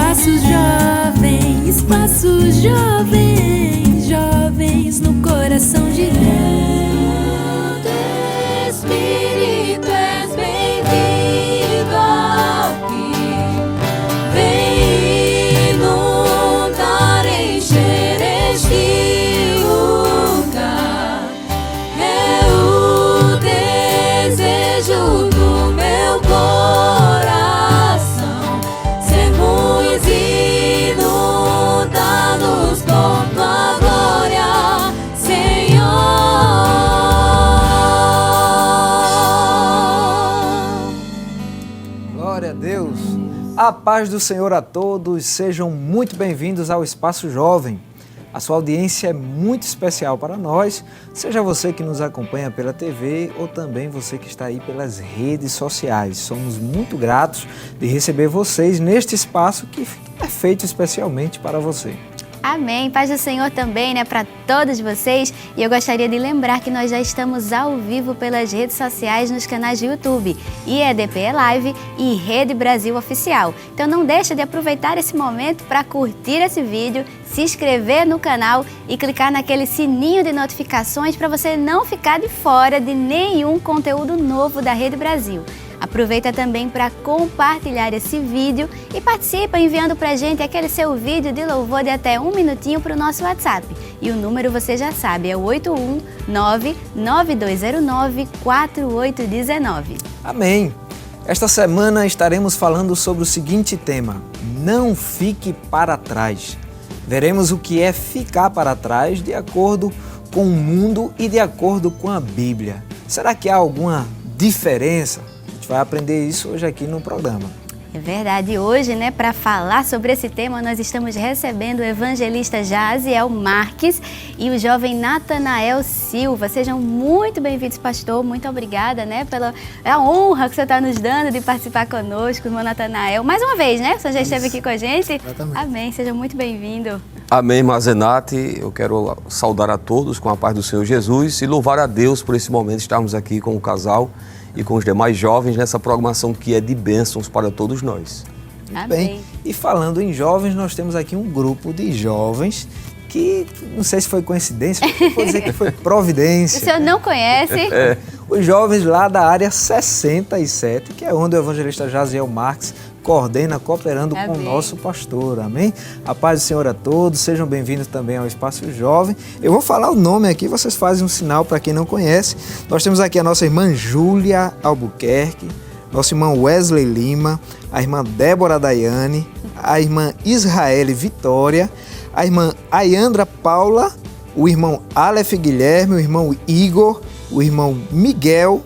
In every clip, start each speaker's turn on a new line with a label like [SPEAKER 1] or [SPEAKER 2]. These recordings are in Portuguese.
[SPEAKER 1] Espaço Jovem, jovens no coração de Deus. Espírito, és bem-vindo aqui. Vem inundar, encher este lugar. É o desejo do meu coração. Sermos inundados por tua glória, Senhor.
[SPEAKER 2] Glória a Deus. A paz do Senhor a todos. Sejam muito bem-vindos ao Espaço Jovem. A sua audiência é muito especial para nós, seja você que nos acompanha pela TV ou também você que está aí pelas redes sociais. Somos muito gratos de receber vocês neste espaço que é feito especialmente para você.
[SPEAKER 3] Amém. Paz do Senhor também, para todos vocês. E eu gostaria de lembrar que nós já estamos ao vivo pelas redes sociais nos canais de YouTube, IEDP Live e Rede Brasil Oficial. Então não deixa de aproveitar esse momento para curtir esse vídeo, se inscrever no canal e clicar naquele sininho de notificações para você não ficar de fora de nenhum conteúdo novo da Rede Brasil. Aproveita também para compartilhar esse vídeo e participa enviando para a gente aquele seu vídeo de louvor de até 1 minutinho para o nosso WhatsApp. E o número você já sabe, é o 819-9209-4819.
[SPEAKER 2] Amém! Esta semana estaremos falando sobre o seguinte tema: não fique para trás. Veremos o que é ficar para trás de acordo com o mundo e de acordo com a Bíblia. Será que há alguma diferença? Vai aprender isso hoje aqui no programa.
[SPEAKER 3] É verdade. Hoje, para falar sobre esse tema, nós estamos recebendo o evangelista Jaziel Marques e o jovem Natanael Silva. Sejam muito bem-vindos, pastor. Muito obrigada, pela honra que você está nos dando de participar conosco, irmão Natanael. Mais uma vez, O senhor já esteve aqui com a gente?
[SPEAKER 4] Exatamente.
[SPEAKER 3] Amém. Seja muito bem-vindo.
[SPEAKER 4] Amém, Mazenati. Eu quero saudar a todos com a paz do Senhor Jesus e louvar a Deus por esse momento, estarmos aqui com o casal e com os demais jovens nessa programação que é de bênçãos para todos nós.
[SPEAKER 2] Muito bem. E falando em jovens, nós temos aqui um grupo de jovens que, não sei se foi coincidência, mas vou dizer que foi providência.
[SPEAKER 3] O senhor não conhece?
[SPEAKER 2] Os jovens lá da área 67, que é onde o evangelista Jaziel Marques coordena, cooperando com o nosso pastor, amém? A paz do Senhor a todos, sejam bem-vindos também ao Espaço Jovem. Eu vou falar o nome aqui, vocês fazem um sinal para quem não conhece. Nós temos aqui a nossa irmã Júlia Albuquerque, nosso irmão Wesley Lima, a irmã Débora Daiane, a irmã Israele Vitória, a irmã Ayandra Paula, o irmão Aleph Guilherme, o irmão Igor, o irmão Miguel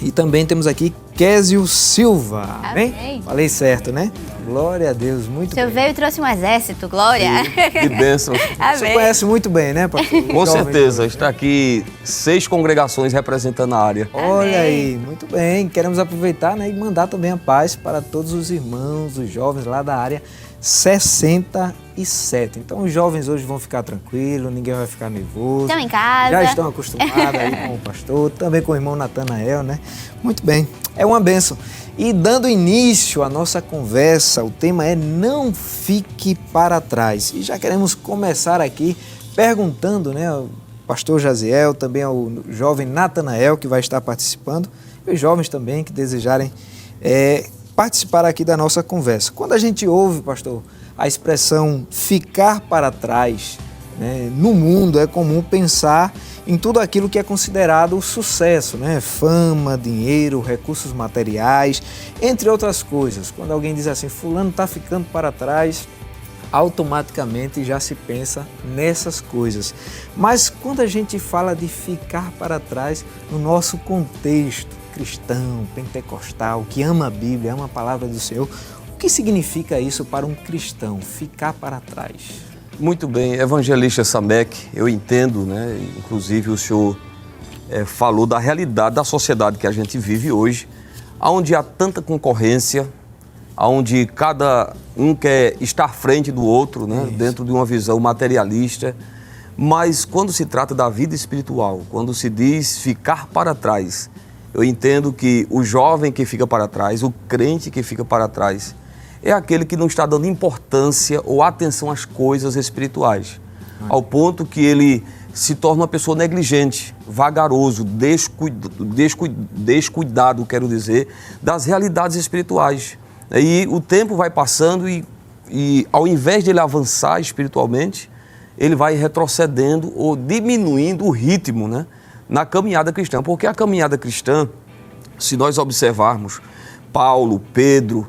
[SPEAKER 2] e também temos aqui Késio Silva.
[SPEAKER 3] Amém.
[SPEAKER 2] Falei certo, né? Glória a Deus, muito bem.
[SPEAKER 3] O senhor veio e trouxe um exército, glória.
[SPEAKER 4] Que bênção.
[SPEAKER 2] Você conhece muito bem, né, pastor?
[SPEAKER 4] Com certeza, está aqui 6 congregações representando a área.
[SPEAKER 2] Olha aí, muito bem. Queremos aproveitar, e mandar também a paz para todos os irmãos, os jovens lá da área 67. Então os jovens hoje vão ficar tranquilos, ninguém vai ficar nervoso.
[SPEAKER 3] Estão em casa.
[SPEAKER 2] Já estão acostumados aí com o pastor, também com o irmão Natanael, Muito bem, é uma bênção. E dando início à nossa conversa, o tema é não fique para trás. E já queremos começar aqui perguntando, ao pastor Jaziel, também ao jovem Natanael, que vai estar participando, e os jovens também que desejarem participar aqui da nossa conversa. Quando a gente ouve, pastor, a expressão ficar para trás, no mundo é comum pensar em tudo aquilo que é considerado sucesso, fama, dinheiro, recursos materiais, entre outras coisas. Quando alguém diz assim, fulano está ficando para trás, automaticamente já se pensa nessas coisas. Mas quando a gente fala de ficar para trás no nosso contexto cristão, pentecostal, que ama a Bíblia, ama a palavra do Senhor, o que significa isso para um cristão, ficar para trás?
[SPEAKER 4] Muito bem, evangelista Samek, eu entendo, inclusive o senhor falou da realidade da sociedade que a gente vive hoje, onde há tanta concorrência, onde cada um quer estar à frente do outro, dentro de uma visão materialista, mas quando se trata da vida espiritual, quando se diz ficar para trás, eu entendo que o jovem que fica para trás, o crente que fica para trás, é aquele que não está dando importância ou atenção às coisas espirituais, ao ponto que ele se torna uma pessoa negligente, vagaroso, descuidado, quero dizer, das realidades espirituais. E o tempo vai passando e ao invés de ele avançar espiritualmente, ele vai retrocedendo ou diminuindo o ritmo, né, na caminhada cristã. Porque a caminhada cristã, se nós observarmos Paulo, Pedro,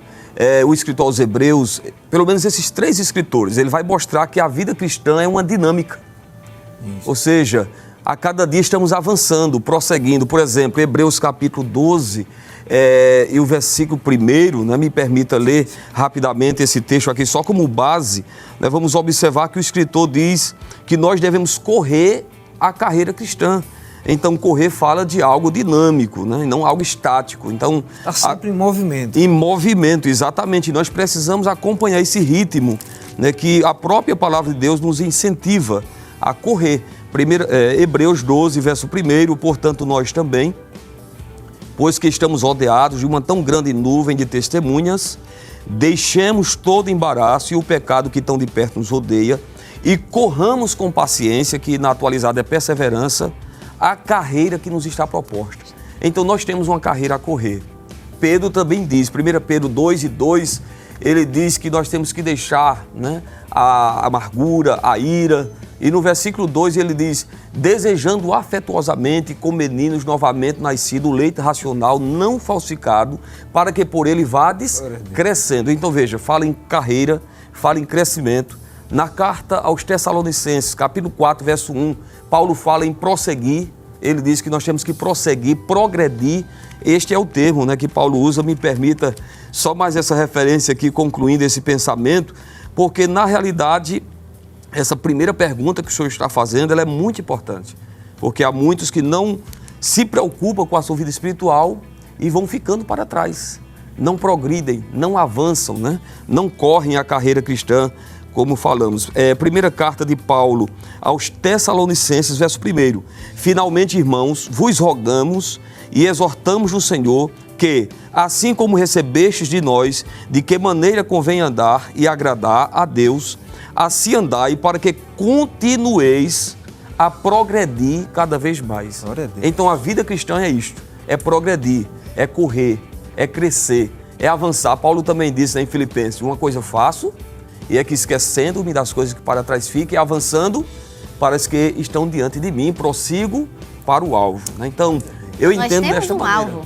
[SPEAKER 4] o escritor aos Hebreus, pelo menos esses 3 escritores, ele vai mostrar que a vida cristã é uma dinâmica. Isso. Ou seja, a cada dia estamos avançando, prosseguindo. Por exemplo, Hebreus capítulo 12 e o versículo 1, né, me permita ler rapidamente esse texto aqui só como base, né, vamos observar que o escritor diz que nós devemos correr a carreira cristã. Então, correr fala de algo dinâmico, né, e não algo estático. Então,
[SPEAKER 2] está sempre em movimento. Em
[SPEAKER 4] movimento, exatamente. Nós precisamos acompanhar esse ritmo, né, que a própria palavra de Deus nos incentiva a correr. Hebreus 12, verso 1, portanto nós também, pois que estamos rodeados de uma tão grande nuvem de testemunhas, deixemos todo embaraço e o pecado que tão de perto nos rodeia e corramos com paciência, que na atualizada é perseverança, a carreira que nos está proposta. Então nós temos uma carreira a correr. Pedro também diz, 1 Pedro 2:2, ele diz que nós temos que deixar, né, a amargura, a ira. E no versículo 2 ele diz, desejando afetuosamente com meninos novamente nascido o leite racional não falsificado, para que por ele vades crescendo. Então veja, fala em carreira, fala em crescimento. Na carta aos Tessalonicenses, capítulo 4, verso 1, Paulo fala em prosseguir. Ele diz que nós temos que prosseguir, progredir. Este é o termo, né, que Paulo usa. Me permita só mais essa referência aqui, concluindo esse pensamento, porque na realidade essa primeira pergunta que o senhor está fazendo, ela é muito importante, porque há muitos que não se preocupam com a sua vida espiritual e vão ficando para trás, não progridem, não avançam, né? Não correm a carreira cristã, como falamos. Primeira carta de Paulo aos Tessalonicenses, verso 1. Finalmente, irmãos, vos rogamos e exortamos no Senhor que, assim como recebestes de nós, de que maneira convém andar e agradar a Deus, assim andai, para que continueis a progredir cada vez mais. Então a vida cristã é isto, é progredir, é correr, é crescer, é avançar. Paulo também disse, né, em Filipenses, uma coisa faço, e é que esquecendo-me das coisas que para trás ficam e avançando para as que estão diante de mim, prossigo para o alvo. Então, eu entendo desta maneira.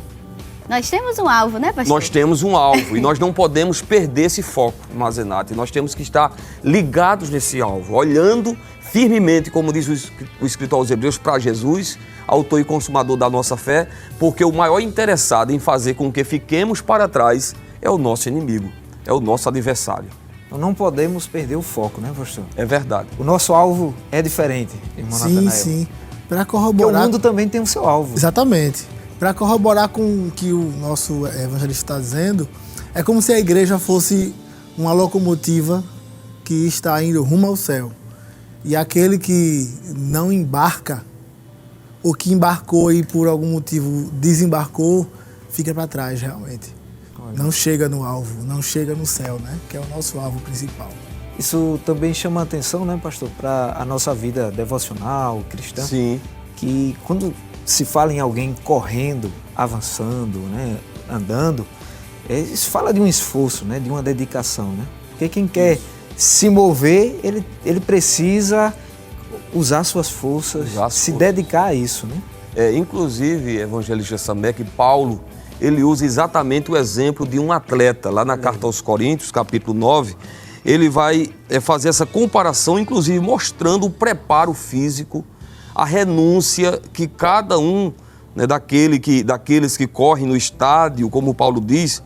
[SPEAKER 3] Nós temos um alvo, né, pastor?
[SPEAKER 4] Nós temos um alvo e nós não podemos perder esse foco, Mazenati. Nós temos que estar ligados nesse alvo, olhando firmemente, como diz o escritor aos Hebreus, para Jesus, autor e consumador da nossa fé, porque o maior interessado em fazer com que fiquemos para trás é o nosso inimigo, é o nosso adversário.
[SPEAKER 2] Então não podemos perder o foco, né, pastor?
[SPEAKER 4] É verdade.
[SPEAKER 2] O nosso alvo é diferente, irmão Natanael.
[SPEAKER 5] Sim. Para corroborar...
[SPEAKER 2] Porque o mundo também tem o seu alvo.
[SPEAKER 5] Exatamente. Para corroborar com o que o nosso evangelista está dizendo, é como se a igreja fosse uma locomotiva que está indo rumo ao céu. E aquele que não embarca, ou que embarcou e por algum motivo desembarcou, fica para trás realmente. Não chega no alvo, não chega no céu, né? Que é o nosso alvo principal.
[SPEAKER 2] Isso também chama a atenção, né, pastor, para a nossa vida devocional, cristã.
[SPEAKER 4] Sim.
[SPEAKER 2] Que quando se fala em alguém correndo, avançando, né, andando, isso fala de um esforço, né, de uma dedicação, né? Porque quem quer se mover, ele precisa usar suas forças, se dedicar a isso, né?
[SPEAKER 4] Inclusive, evangelista Samek, Paulo, ele usa exatamente o exemplo de um atleta. Lá na carta aos Coríntios, capítulo 9, ele vai fazer essa comparação, inclusive mostrando o preparo físico, a renúncia que cada um, né, daqueles que correm no estádio, como Paulo diz,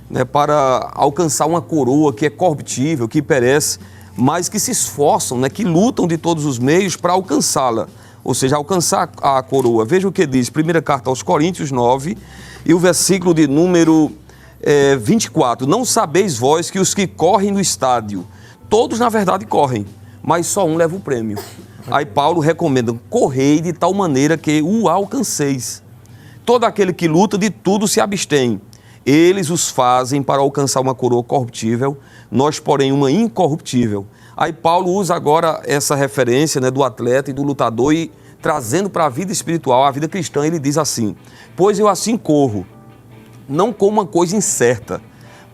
[SPEAKER 4] né, para alcançar uma coroa que é corruptível, que perece, mas que se esforçam, né, que lutam de todos os meios para alcançá-la, ou seja, alcançar a coroa. Veja o que diz, primeira carta aos Coríntios 9, e o versículo de número 24. Não sabeis vós que os que correm no estádio, todos na verdade correm, mas só um leva o prêmio. Aí Paulo recomenda, correi de tal maneira que o alcanceis. Todo aquele que luta de tudo se abstém. Eles os fazem para alcançar uma coroa corruptível, nós, porém, uma incorruptível. Aí Paulo usa agora essa referência, né, do atleta e do lutador e trazendo para a vida espiritual, a vida cristã, ele diz assim: pois eu assim corro, não como uma coisa incerta,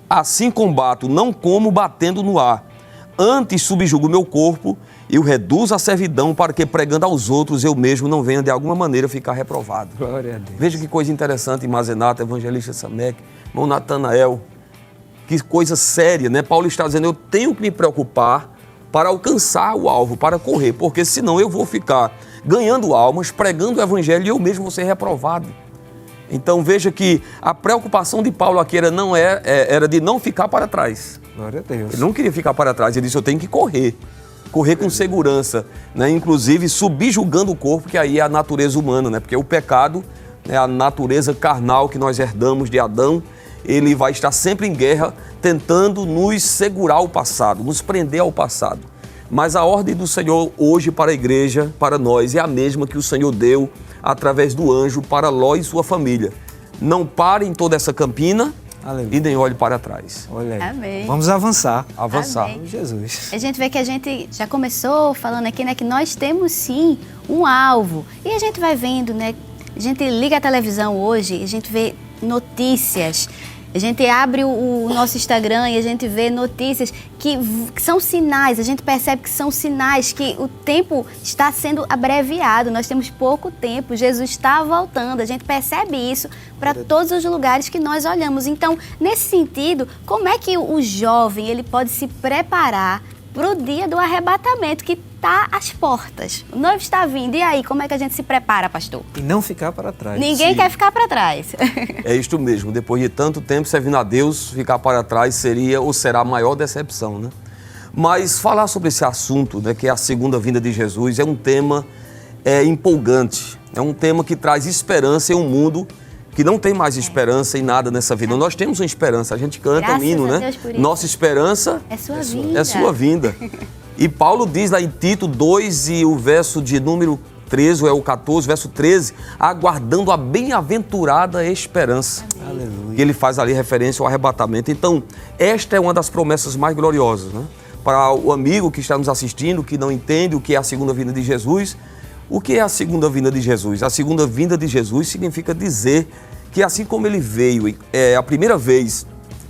[SPEAKER 4] assim combato, não como batendo no ar. Antes subjugo o meu corpo e o reduzo à servidão, para que pregando aos outros eu mesmo não venha de alguma maneira ficar reprovado.
[SPEAKER 2] Glória a Deus.
[SPEAKER 4] Veja que coisa interessante, Mazenata, Evangelista Samek, irmão Natanael. Que coisa séria, né? Paulo está dizendo, eu tenho que me preocupar para alcançar o alvo, para correr, porque senão eu vou ficar ganhando almas, pregando o evangelho e eu mesmo vou ser reprovado. Então veja que a preocupação de Paulo aqui era de não ficar para trás.
[SPEAKER 2] Glória a Deus.
[SPEAKER 4] Ele não queria ficar para trás, ele disse, eu tenho que correr com segurança, né? Inclusive subjugando o corpo, que aí é a natureza humana, né? Porque o pecado, né, a natureza carnal que nós herdamos de Adão, ele vai estar sempre em guerra, tentando nos segurar ao passado, nos prender ao passado. Mas a ordem do Senhor hoje para a igreja, para nós, é a mesma que o Senhor deu através do anjo para Ló e sua família. Não parem toda essa campina. Aleluia. E nem olhe para trás.
[SPEAKER 2] Olha aí.
[SPEAKER 3] Amém.
[SPEAKER 2] Vamos avançar.
[SPEAKER 4] Avançar.
[SPEAKER 3] Amém.
[SPEAKER 2] Jesus.
[SPEAKER 3] A gente vê que a gente já começou falando aqui, né, que nós temos sim um alvo. E a gente vai vendo, né? A gente liga a televisão hoje, a gente vê notícias. A gente abre o nosso Instagram e a gente vê notícias que são sinais, a gente percebe que são sinais que o tempo está sendo abreviado, nós temos pouco tempo, Jesus está voltando, a gente percebe isso para todos os lugares que nós olhamos. Então, nesse sentido, como é que o jovem ele pode se preparar para o dia do arrebatamento que está às portas? O noivo está vindo, e aí, como é que a gente se prepara, pastor?
[SPEAKER 2] E não ficar para trás.
[SPEAKER 3] Ninguém
[SPEAKER 4] Sim.
[SPEAKER 3] quer ficar para trás.
[SPEAKER 4] É isto mesmo, depois de tanto tempo servindo a Deus, ficar para trás seria ou será a maior decepção, né? Mas falar sobre esse assunto, né, que é a segunda vinda de Jesus, é um tema empolgante, é um tema que traz esperança em um mundo que não tem mais esperança em nada nessa vida. Nós temos uma esperança, a gente canta
[SPEAKER 3] Graças
[SPEAKER 4] um hino,
[SPEAKER 3] a
[SPEAKER 4] né?
[SPEAKER 3] Deus por isso.
[SPEAKER 4] Nossa esperança
[SPEAKER 3] É sua vinda.
[SPEAKER 4] é sua vinda. E Paulo diz lá em Tito 2 e o verso de número 13, ou é o 14, verso 13, aguardando a bem-aventurada esperança.
[SPEAKER 2] Aleluia.
[SPEAKER 4] Que ele faz ali referência ao arrebatamento. Então, esta é uma das promessas mais gloriosas, né? Para o amigo que está nos assistindo, que não entende o que é a segunda vinda de Jesus, o que é a segunda vinda de Jesus? A segunda vinda de Jesus significa dizer que assim como ele veio a primeira vez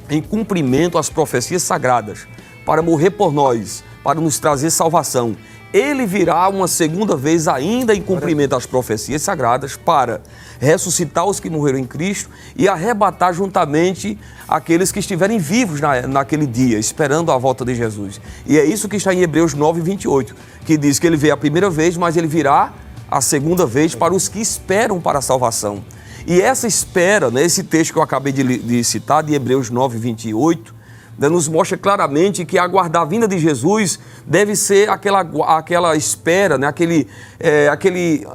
[SPEAKER 4] em cumprimento às profecias sagradas, para morrer por nós, para nos trazer salvação, ele virá uma segunda vez ainda em cumprimento às profecias sagradas para ressuscitar os que morreram em Cristo e arrebatar juntamente aqueles que estiverem vivos naquele dia, esperando a volta de Jesus. E é isso que está em Hebreus 9, 28, que diz que ele veio a primeira vez, mas ele virá a segunda vez para os que esperam para a salvação. E essa espera, né, esse texto que eu acabei de citar, de Hebreus 9, 28, nos mostra claramente que aguardar a vinda de Jesus deve ser aquela espera, né? aquele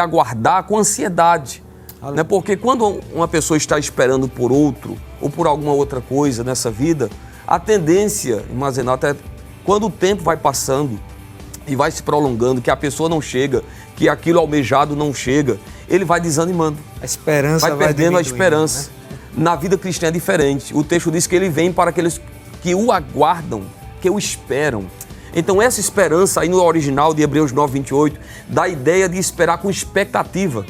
[SPEAKER 4] aguardar com ansiedade. Né? Porque quando uma pessoa está esperando por outro ou por alguma outra coisa nessa vida, a tendência, Mazenata, é quando o tempo vai passando e vai se prolongando, que a pessoa não chega, que aquilo almejado não chega, ele vai desanimando.
[SPEAKER 2] A esperança
[SPEAKER 4] vai perdendo a
[SPEAKER 2] diminuindo,
[SPEAKER 4] esperança.
[SPEAKER 2] né?
[SPEAKER 4] Na vida cristã é diferente. O texto diz que ele vem para aqueles que o aguardam, que o esperam. Então essa esperança aí no original de Hebreus 9, 28, dá a ideia de esperar com expectativa,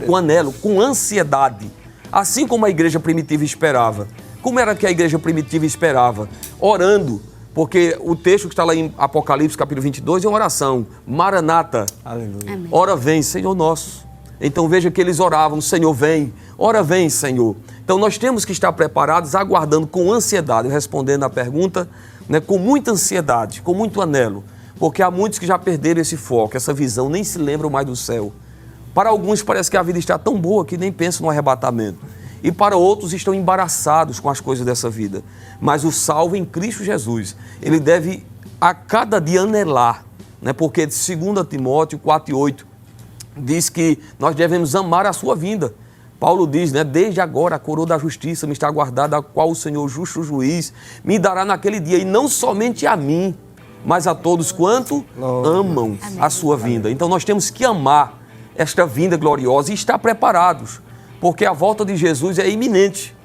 [SPEAKER 4] com anelo, com ansiedade. Assim como a igreja primitiva esperava. Como era que a igreja primitiva esperava? Orando. Porque o texto que está lá em Apocalipse, capítulo 22, é uma oração. Maranata.
[SPEAKER 2] Aleluia.
[SPEAKER 3] Amém.
[SPEAKER 4] Ora vem, Senhor nosso. Então veja que eles oravam, Senhor vem, ora vem, Senhor. Então nós temos que estar preparados, aguardando com ansiedade, respondendo à pergunta, né, com muita ansiedade, com muito anelo, porque há muitos que já perderam esse foco, essa visão, nem se lembram mais do céu. Para alguns parece que a vida está tão boa que nem pensam no arrebatamento. E para outros estão embaraçados com as coisas dessa vida. Mas o salvo em Cristo Jesus, ele deve a cada dia anelar, né, porque 2 Timóteo 4:8, diz que nós devemos amar a sua vinda. Paulo diz, né, desde agora a coroa da justiça me está guardada, a qual o Senhor justo juiz me dará naquele dia, e não somente a mim, mas a todos quanto amam a sua vinda. Então nós temos que amar esta vinda gloriosa e estar preparados, porque a volta de Jesus é iminente.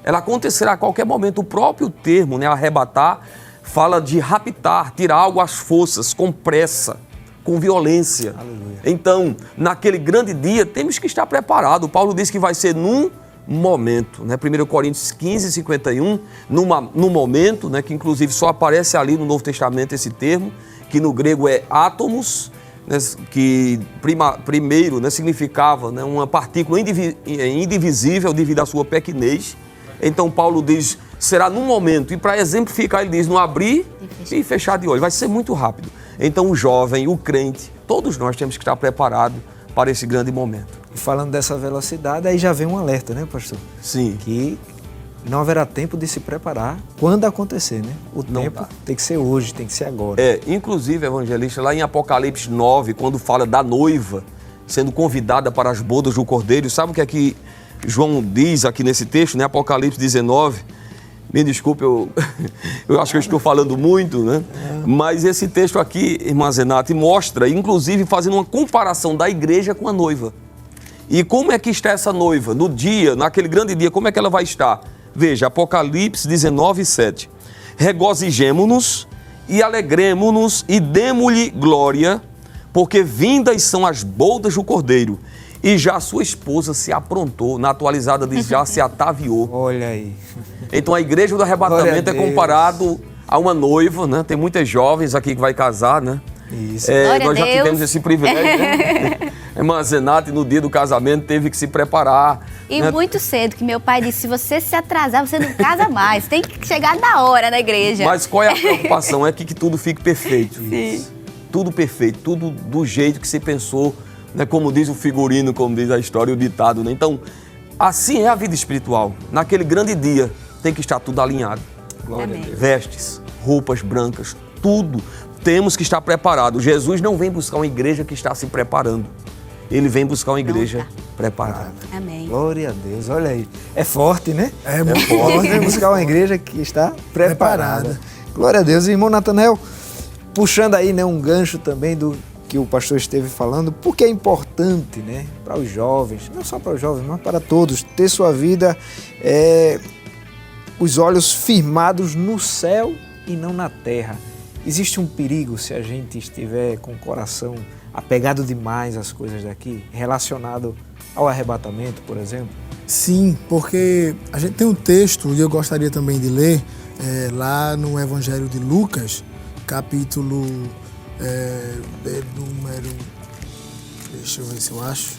[SPEAKER 4] ela acontecerá a qualquer momento. O próprio termo, né, arrebatar, fala de raptar, tirar algo às forças, com pressa, com violência.
[SPEAKER 2] Aleluia.
[SPEAKER 4] Então, naquele grande dia, temos que estar preparados. Paulo diz que vai ser num momento, né? 1 Coríntios 15, 51, num momento, né, que inclusive só aparece ali no Novo Testamento esse termo, que no grego é átomos, né, que primeiro, né, significava, né, uma partícula indivisível devido à sua pequenez. Então Paulo diz, será num momento, e para exemplificar ele diz, no abrir e fechar de olho, vai ser muito rápido. Então o jovem, o crente, todos nós temos que estar preparados para esse grande momento.
[SPEAKER 2] E falando dessa velocidade, aí já vem um alerta, né, pastor?
[SPEAKER 4] Sim.
[SPEAKER 2] Que não haverá tempo de se preparar quando acontecer, né? O
[SPEAKER 4] Não
[SPEAKER 2] tempo
[SPEAKER 4] dá.
[SPEAKER 2] tem que ser hoje, tem que ser agora.
[SPEAKER 4] Inclusive, evangelista, lá em Apocalipse 9, quando fala da noiva sendo convidada para as bodas do Cordeiro, sabe o que é que João diz aqui nesse texto, né? Apocalipse 19, me desculpe, eu acho que eu estou falando muito, né? Mas esse texto aqui, irmã Zenate, mostra, inclusive fazendo uma comparação da igreja com a noiva. E como é que está essa noiva? No dia, naquele grande dia, como é que ela vai estar? Veja, Apocalipse 19, 7. Regozijemo-nos e alegremo-nos e demo-lhe glória, porque vindas são as bodas do Cordeiro. E já a sua esposa se aprontou, na atualizada diz, já se ataviou.
[SPEAKER 2] Olha aí.
[SPEAKER 4] Então a igreja do arrebatamento é comparado a uma noiva, né? Tem muitas jovens aqui que vai casar, né?
[SPEAKER 2] Isso.
[SPEAKER 4] Nós já tivemos esse privilégio, né? Irmã Zenate, no dia do casamento, teve que se preparar.
[SPEAKER 3] E
[SPEAKER 4] né?
[SPEAKER 3] muito cedo, que meu pai disse, se você se atrasar, você não casa mais. Tem que chegar na hora na igreja.
[SPEAKER 4] Mas qual é a preocupação? É que tudo fique perfeito.
[SPEAKER 3] Sim.
[SPEAKER 4] Tudo perfeito, tudo do jeito que se pensou, né? Como diz o figurino, como diz a história, o ditado, né? Então, assim é a vida espiritual. Naquele grande dia, tem que estar tudo alinhado.
[SPEAKER 2] Glória
[SPEAKER 3] Amém.
[SPEAKER 2] a Deus.
[SPEAKER 4] Vestes, roupas brancas, tudo. Temos que estar preparados. Jesus não vem buscar uma igreja que está se preparando. Ele vem buscar uma igreja preparada.
[SPEAKER 3] Amém.
[SPEAKER 2] Glória a Deus, olha aí. É forte, né?
[SPEAKER 5] É muito
[SPEAKER 2] Forte, vem buscar uma igreja que está preparada. Glória a Deus. Irmão Natanael, puxando aí, né, um gancho também do que o pastor esteve falando, porque é importante, né, para os jovens, não só para os jovens, mas para todos, ter sua vida, os olhos firmados no céu e não na terra. Existe um perigo se a gente estiver com o coração apegado demais às coisas daqui, relacionado ao arrebatamento, por exemplo?
[SPEAKER 5] Sim, porque a gente tem um texto, e eu gostaria também de ler, lá no Evangelho de Lucas, capítulo número... Deixa eu ver se eu acho.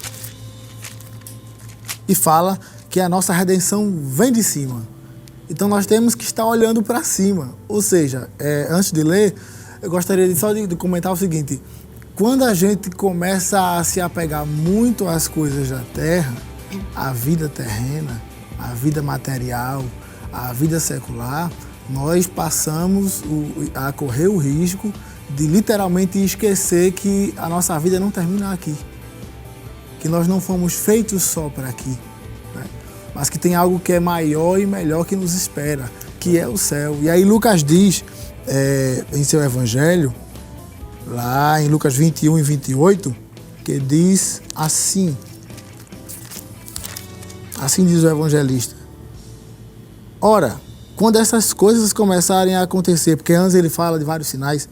[SPEAKER 5] E fala que a nossa redenção vem de cima. Então nós temos que estar olhando para cima. Ou seja, antes de ler, eu gostaria só de comentar o seguinte: quando a gente começa a se apegar muito às coisas da terra, à vida terrena, à vida material, à vida secular, nós passamos a correr o risco de literalmente esquecer que a nossa vida não termina aqui. Que nós não fomos feitos só para aqui, né? Mas que tem algo que é maior e melhor que nos espera, que é o céu. E aí Lucas diz, em seu evangelho, lá em Lucas 21 e 28, que diz assim. Assim diz o evangelista: ora, quando essas coisas começarem a acontecer, porque antes ele fala de vários sinais,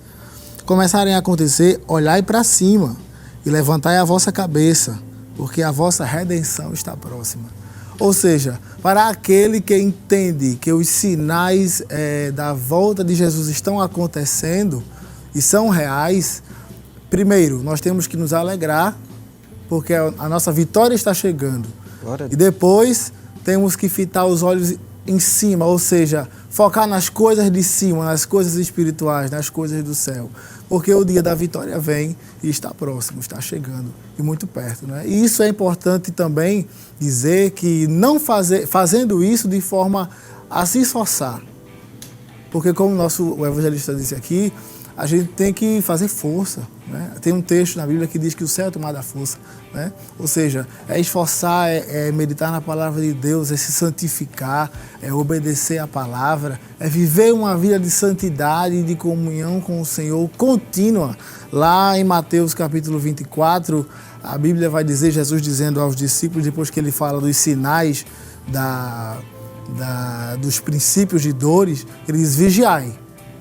[SPEAKER 5] começarem a acontecer, olhai para cima e levantai a vossa cabeça, porque a vossa redenção está próxima. Ou seja, para aquele que entende que os sinais da volta de Jesus estão acontecendo e são reais, primeiro, nós temos que nos alegrar, porque a nossa vitória está chegando.
[SPEAKER 2] Glória a
[SPEAKER 5] E
[SPEAKER 2] Deus.
[SPEAKER 5] depois temos que fitar os olhos em cima, ou seja, focar nas coisas de cima, nas coisas espirituais, nas coisas do céu. Porque o dia da vitória vem e está próximo, está chegando e muito perto, né? E isso é importante também dizer que não fazendo isso de forma a se esforçar. Porque como o evangelista disse aqui, a gente tem que fazer força, né? Tem um texto na Bíblia que diz que o céu é tomado à força, né? Ou seja, é esforçar, é meditar na palavra de Deus, é se santificar, é obedecer à palavra, é viver uma vida de santidade e de comunhão com o Senhor contínua. Lá em Mateus capítulo 24, a Bíblia vai dizer, Jesus dizendo aos discípulos, depois que ele fala dos sinais dos princípios de dores, ele diz: vigiai,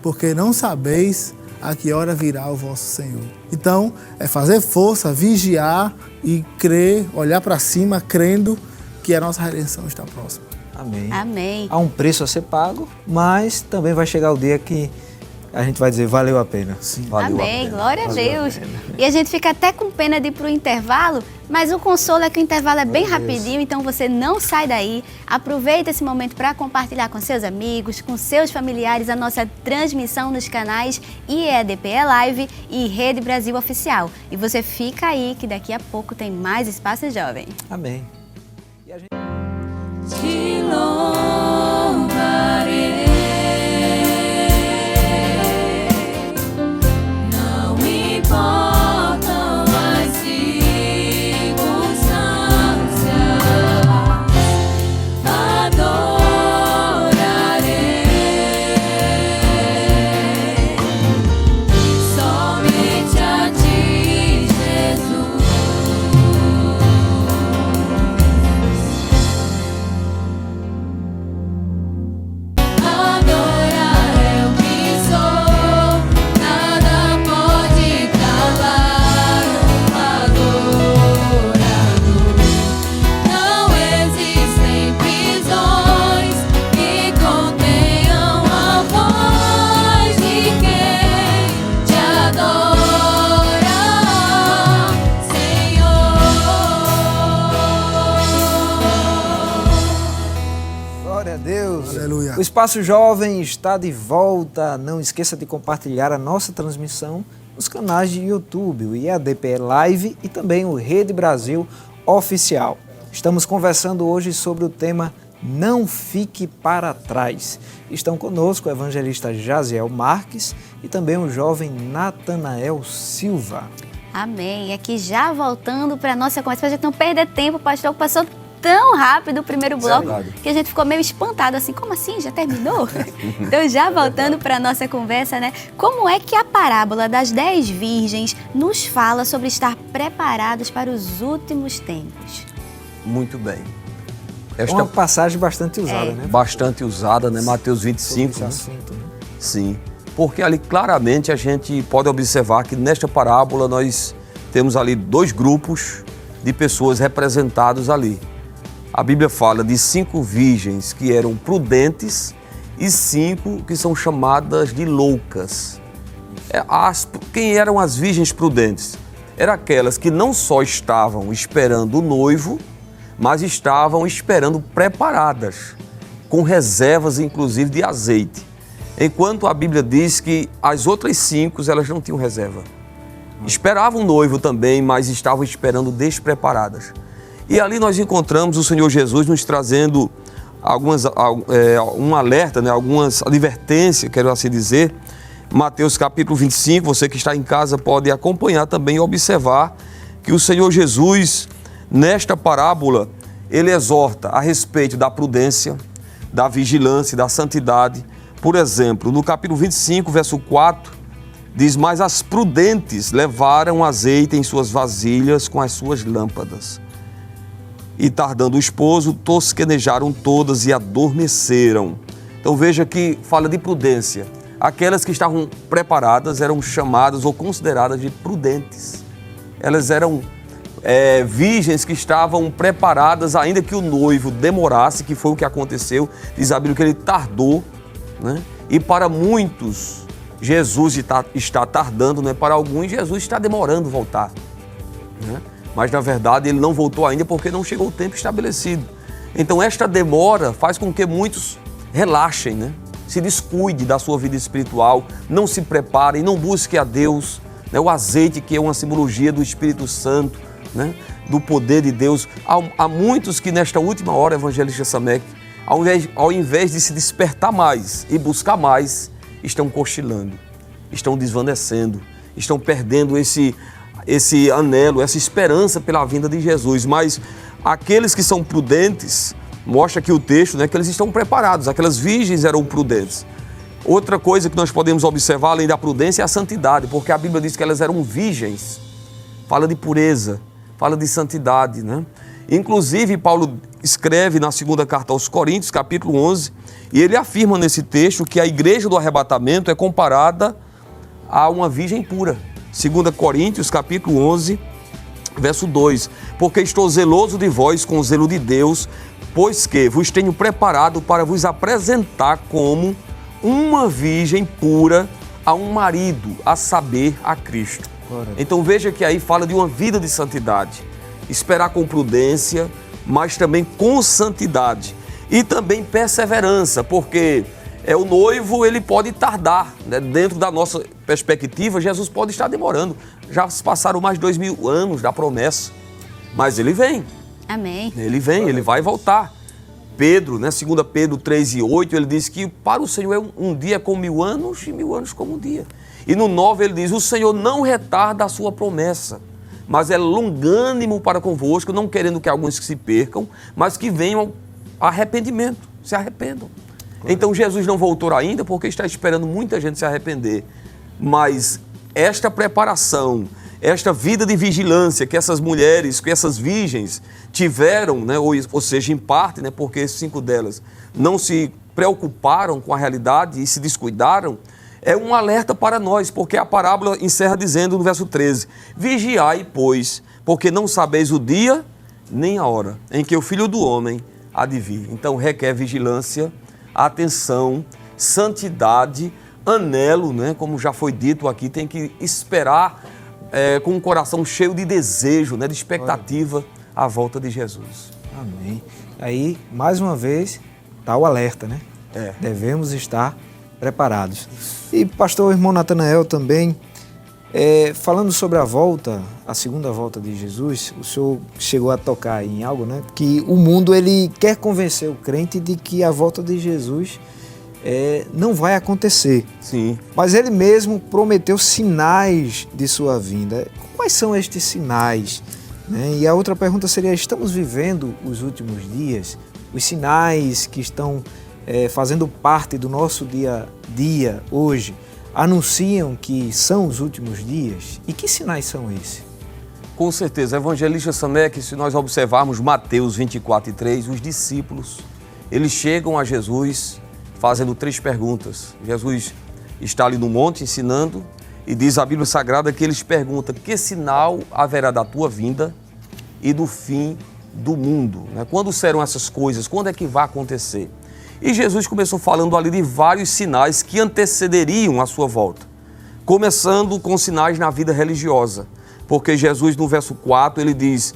[SPEAKER 5] porque não sabeis a que hora virá o vosso Senhor. Então, é fazer força, vigiar e crer, olhar para cima, crendo que a nossa redenção está próxima.
[SPEAKER 2] Amém.
[SPEAKER 3] Amém.
[SPEAKER 2] Há um preço a ser pago, mas também vai chegar o dia que a gente vai dizer: valeu a pena.
[SPEAKER 5] Sim.
[SPEAKER 4] Valeu a
[SPEAKER 3] Amém,
[SPEAKER 4] pena.
[SPEAKER 3] glória a
[SPEAKER 2] Valeu a
[SPEAKER 3] Deus.
[SPEAKER 2] pena.
[SPEAKER 3] E a gente fica até com pena de ir para o intervalo, mas o consolo é que o intervalo é bem
[SPEAKER 2] Glória a Deus.
[SPEAKER 3] rapidinho, então você não sai daí. Aproveita esse momento para compartilhar com seus amigos, com seus familiares a nossa transmissão nos canais IEDPE Live e Rede Brasil Oficial. E você fica aí que daqui a pouco tem mais Espaço Jovem.
[SPEAKER 2] Amém.
[SPEAKER 1] Te louvarei, não importam as circunstâncias, adorarei somente a ti, Jesus. Adorar é o que sou, nada pode calar um adorador. Não existem prisões que contenham a voz de quem te adora, Senhor.
[SPEAKER 2] Glória a Deus.
[SPEAKER 5] Aleluia.
[SPEAKER 2] O Espaço Jovem está de volta. Não esqueça de compartilhar a nossa transmissão nos canais de YouTube, o IADPE Live e também o Rede Brasil Oficial. Estamos conversando hoje sobre o tema Não Fique para Trás. Estão conosco o evangelista Jaziel Marques e também o jovem Natanael Silva.
[SPEAKER 3] Amém. E aqui já voltando para a nossa conversa, para a gente não perder tempo, pastor, que passou tão rápido o primeiro bloco
[SPEAKER 4] Verdade.
[SPEAKER 3] que a gente ficou meio espantado, assim, como assim? Já terminou? Então, já voltando para a nossa conversa, né? Como é que a parábola das 10 virgens nos fala sobre estar preparados para os últimos tempos?
[SPEAKER 4] Muito bem.
[SPEAKER 2] É
[SPEAKER 4] Esta
[SPEAKER 2] uma passagem bastante usada, né?
[SPEAKER 4] bastante usada, né? Mateus
[SPEAKER 2] Sobre
[SPEAKER 4] 25,
[SPEAKER 2] esse
[SPEAKER 4] né?
[SPEAKER 2] assunto, né?
[SPEAKER 4] Sim, porque ali claramente a gente pode observar que nesta parábola nós temos ali dois grupos de pessoas representados ali. A Bíblia fala de 5 virgens que eram prudentes e 5 que são chamadas de loucas. Quem eram as virgens prudentes? Eram aquelas que não só estavam esperando o noivo, mas estavam esperando preparadas, com reservas inclusive de azeite. Enquanto a Bíblia diz que as outras 5 elas não tinham reserva. Esperavam o noivo também, mas estavam esperando despreparadas. E ali nós encontramos o Senhor Jesus nos trazendo um alerta, né, algumas advertências, quero assim dizer. Mateus capítulo 25, você que está em casa pode acompanhar também e observar que o Senhor Jesus, nesta parábola, ele exorta a respeito da prudência, da vigilância, da santidade. Por exemplo, no capítulo 25, verso 4, diz: mas as prudentes levaram azeite em suas vasilhas com as suas lâmpadas. E tardando o esposo, tosquenejaram todas e adormeceram. Então veja que fala de prudência. Aquelas que estavam preparadas eram chamadas ou consideradas de prudentes. Elas eram virgens que estavam preparadas, ainda que o noivo demorasse, que foi o que aconteceu. Diz a Bíblia que ele tardou, né? E para muitos, Jesus está tardando, né? Para alguns, Jesus está demorando voltar, né? Mas, na verdade, ele não voltou ainda porque não chegou o tempo estabelecido. Então, esta demora faz com que muitos relaxem, né? Se descuide da sua vida espiritual, não se preparem, não busquem a Deus, né? O azeite, que é uma simbologia do Espírito Santo, né? Do poder de Deus. Há muitos que, nesta última hora, evangelista Samek, ao invés de se despertar mais e buscar mais, estão cochilando, estão desvanecendo, estão perdendo esse anelo, essa esperança pela vinda de Jesus. Mas aqueles que são prudentes, mostra aqui o texto, né, que eles estão preparados, aquelas virgens eram prudentes. Outra coisa que nós podemos observar, além da prudência, é a santidade, porque a Bíblia diz que elas eram virgens, fala de pureza, fala de santidade, né? Inclusive, Paulo escreve na segunda carta aos Coríntios, capítulo 11, e ele afirma nesse texto que a igreja do arrebatamento é comparada a uma virgem pura. 2 Coríntios, capítulo 11, verso 2. Porque estou zeloso de vós com o zelo de Deus, pois que vos tenho preparado para vos apresentar como uma virgem pura a um marido, a saber, a Cristo. Então veja que aí fala de uma vida de santidade. Esperar com prudência, mas também com santidade. E também perseverança, porque o noivo, ele pode tardar, né? Dentro da nossa perspectiva, Jesus pode estar demorando. Já se passaram mais de 2000 anos da promessa, mas ele vem.
[SPEAKER 3] Amém.
[SPEAKER 4] Ele vem, ele vai voltar. Pedro, né? 2 Pedro 3:8, ele diz que para o Senhor um dia como 1000 anos e 1000 anos como um dia. E no 9 ele diz, o Senhor não retarda a sua promessa, mas é longânimo para convosco, não querendo que alguns se percam, mas que venham ao arrependimento, se arrependam. Então Jesus não voltou ainda porque está esperando muita gente se arrepender. Mas esta preparação, esta vida de vigilância que essas mulheres, que essas virgens tiveram, né, ou seja, em parte, né, porque 5 delas não se preocuparam com a realidade e se descuidaram, é um alerta para nós, porque a parábola encerra dizendo no verso 13, vigiai, pois, porque não sabeis o dia nem a hora em que o Filho do Homem há de vir. Então requer vigilância, atenção, santidade, anelo, né? Como já foi dito aqui, tem que esperar com o coração cheio de desejo, né? De expectativa a volta de Jesus.
[SPEAKER 2] Amém. Aí, mais uma vez, está o alerta, né?
[SPEAKER 4] É.
[SPEAKER 2] Devemos estar preparados. E pastor irmão Natanael também, falando sobre a volta, a segunda volta de Jesus, o senhor chegou a tocar em algo, né? Que o mundo ele quer convencer o crente de que a volta de Jesus não vai acontecer.
[SPEAKER 4] Sim.
[SPEAKER 2] Mas ele mesmo prometeu sinais de sua vinda. Quais são estes sinais? Né? E a outra pergunta seria, estamos vivendo os últimos dias? Os sinais que estão fazendo parte do nosso dia a dia hoje anunciam que são os últimos dias? E que sinais são esses?
[SPEAKER 4] Com certeza, evangelista Samek, se nós observarmos Mateus 24:3, os discípulos, eles chegam a Jesus fazendo 3 perguntas. Jesus está ali no monte ensinando e diz a Bíblia Sagrada que eles perguntam, que sinal haverá da tua vinda e do fim do mundo? Né? Quando serão essas coisas? Quando é que vai acontecer? E Jesus começou falando ali de vários sinais que antecederiam a sua volta, começando com sinais na vida religiosa, porque Jesus no verso 4 ele diz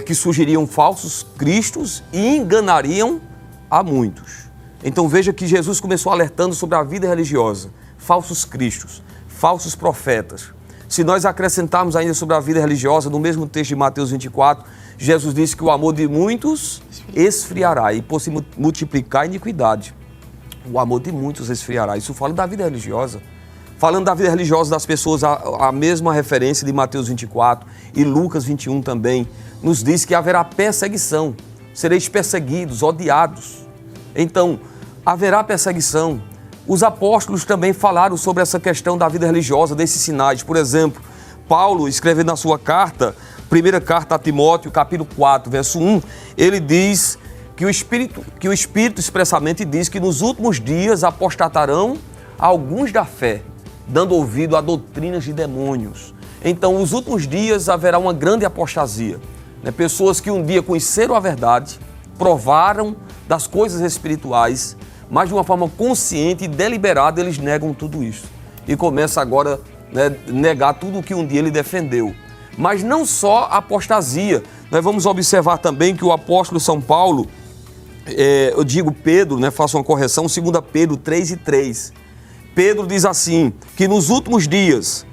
[SPEAKER 4] que surgiriam falsos cristos e enganariam a muitos. Então veja que Jesus começou alertando sobre a vida religiosa, falsos cristos, falsos profetas. Se nós acrescentarmos ainda sobre a vida religiosa, no mesmo texto de Mateus 24, Jesus disse que o amor de muitos esfriará e por se multiplicar a iniquidade. O amor de muitos esfriará. Isso fala da vida religiosa. Falando da vida religiosa das pessoas, a mesma referência de Mateus 24 e Lucas 21 também, nos diz que haverá perseguição. Sereis perseguidos, odiados. Então, haverá perseguição. Os apóstolos também falaram sobre essa questão da vida religiosa, desses sinais. Por exemplo, Paulo, escrevendo na sua carta, primeira carta a Timóteo, capítulo 4, verso 1, ele diz que o Espírito expressamente diz que nos últimos dias apostatarão alguns da fé, dando ouvido a doutrinas de demônios. Então, nos últimos dias haverá uma grande apostasia. Né? Pessoas que um dia conheceram a verdade, provaram das coisas espirituais, mas de uma forma consciente e deliberada eles negam tudo isso. E começa agora a negar tudo o que um dia ele defendeu. Mas não só a apostasia. Nós vamos observar também que o apóstolo São Paulo, eu digo Pedro, faço uma correção, 2 Pedro 3:3. Pedro diz assim, que nos últimos dias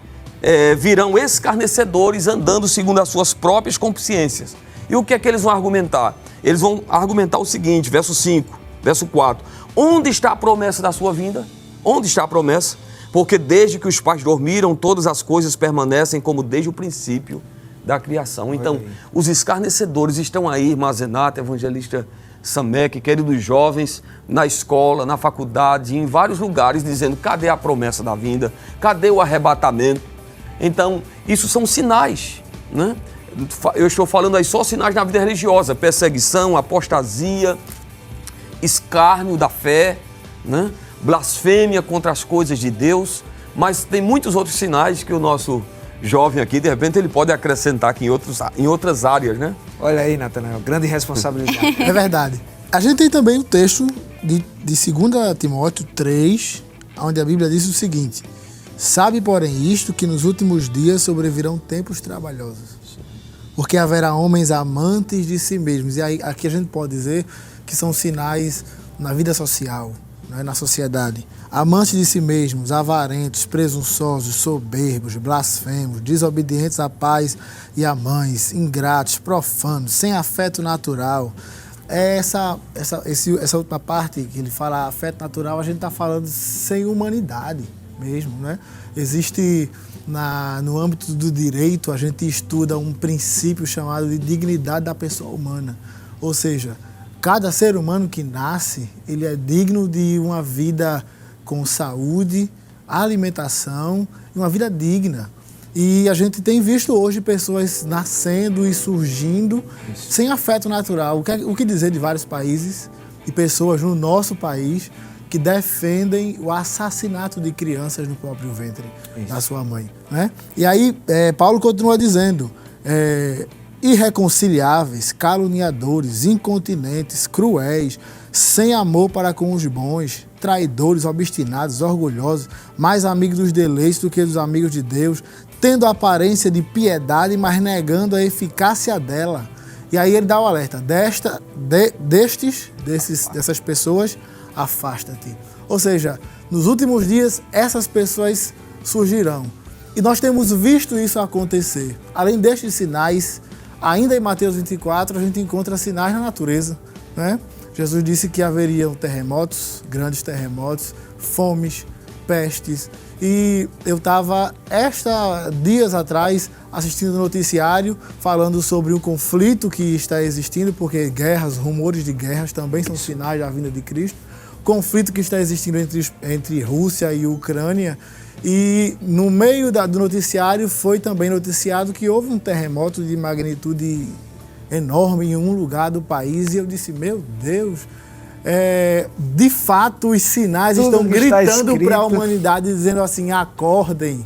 [SPEAKER 4] virão escarnecedores andando segundo as suas próprias consciências. E o que é que eles vão argumentar? Eles vão argumentar o seguinte, verso 5, verso 4. Onde está a promessa da sua vinda? Onde está a promessa? Porque desde que os pais dormiram, todas as coisas permanecem como desde o princípio da criação. Então, os escarnecedores estão aí, irmã Zenata, evangelista Samek, queridos jovens, na escola, na faculdade, em vários lugares, dizendo, cadê a promessa da vinda? Cadê o arrebatamento? Então, isso são sinais, né? Eu estou falando aí só sinais na vida religiosa: perseguição, apostasia, escárnio da fé, né? Blasfêmia contra as coisas de Deus. Mas tem muitos outros sinais que o nosso jovem aqui, de repente, ele pode acrescentar aqui em outras áreas, né?
[SPEAKER 2] Olha aí, Natanael, grande responsabilidade.
[SPEAKER 5] É verdade. A gente tem também o texto de 2 Timóteo 3, onde a Bíblia diz o seguinte: sabe, porém, isto, que nos últimos dias sobrevirão tempos trabalhosos, porque haverá homens amantes de si mesmos. E aí, aqui a gente pode dizer que são sinais na vida social, né, na sociedade. Amantes de si mesmos, avarentos, presunçosos, soberbos, blasfemos, desobedientes a pais e a mães, ingratos, profanos, sem afeto natural. Essa última parte que ele fala, afeto natural, a gente está falando sem humanidade mesmo, né? Existe no âmbito do direito, a gente estuda um princípio chamado de dignidade da pessoa humana. Ou seja, cada ser humano que nasce, ele é digno de uma vida com saúde, alimentação e uma vida digna. E a gente tem visto hoje pessoas nascendo e surgindo sem afeto natural. O que dizer de vários países e pessoas no nosso país que defendem o assassinato de crianças no próprio ventre da sua mãe, né? E aí, Paulo continua dizendo, irreconciliáveis, caluniadores, incontinentes, cruéis, sem amor para com os bons, traidores, obstinados, orgulhosos, mais amigos dos deleites do que dos amigos de Deus, tendo a aparência de piedade, mas negando a eficácia dela. E aí ele dá o alerta, dessas pessoas, afasta-te. Ou seja, nos últimos dias, essas pessoas surgirão. E nós temos visto isso acontecer. Além destes sinais, ainda em Mateus 24, a gente encontra sinais na natureza, né? Jesus disse que haveriam terremotos, grandes terremotos, fomes, pestes. E eu estava, dias atrás, assistindo o noticiário, falando sobre um conflito que está existindo, porque guerras, rumores de guerras também são sinais da vinda de Cristo. Conflito que está existindo entre Rússia e Ucrânia. E no meio do noticiário foi também noticiado que houve um terremoto de magnitude enorme em um lugar do país. E eu disse, meu Deus, de fato os sinais
[SPEAKER 2] Tudo
[SPEAKER 5] estão gritando
[SPEAKER 2] escrito
[SPEAKER 5] para a humanidade, dizendo assim, acordem,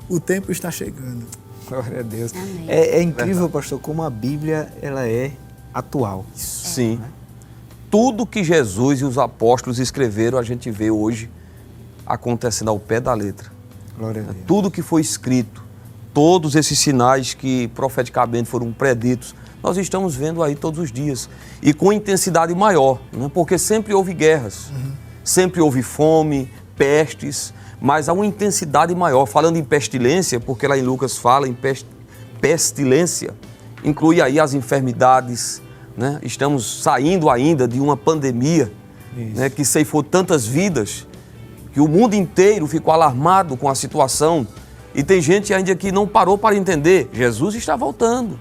[SPEAKER 5] o tempo está chegando.
[SPEAKER 2] Glória a Deus.
[SPEAKER 3] Amém.
[SPEAKER 2] É incrível, pastor, como a Bíblia ela é atual.
[SPEAKER 4] Sim. Tudo que Jesus e os apóstolos escreveram, a gente vê hoje acontecendo ao pé da letra.
[SPEAKER 2] Glória a Deus.
[SPEAKER 4] Tudo que foi escrito, todos esses sinais que profeticamente foram preditos, nós estamos vendo aí todos os dias. E com intensidade maior, né? Porque sempre houve guerras, sempre houve fome, pestes, mas há uma intensidade maior. Falando em pestilência, porque lá em Lucas fala em pestilência, inclui aí as enfermidades, né? Estamos saindo ainda de uma pandemia, né, que ceifou tantas vidas, que o mundo inteiro ficou alarmado com a situação. E tem gente ainda que não parou para entender, Jesus está voltando.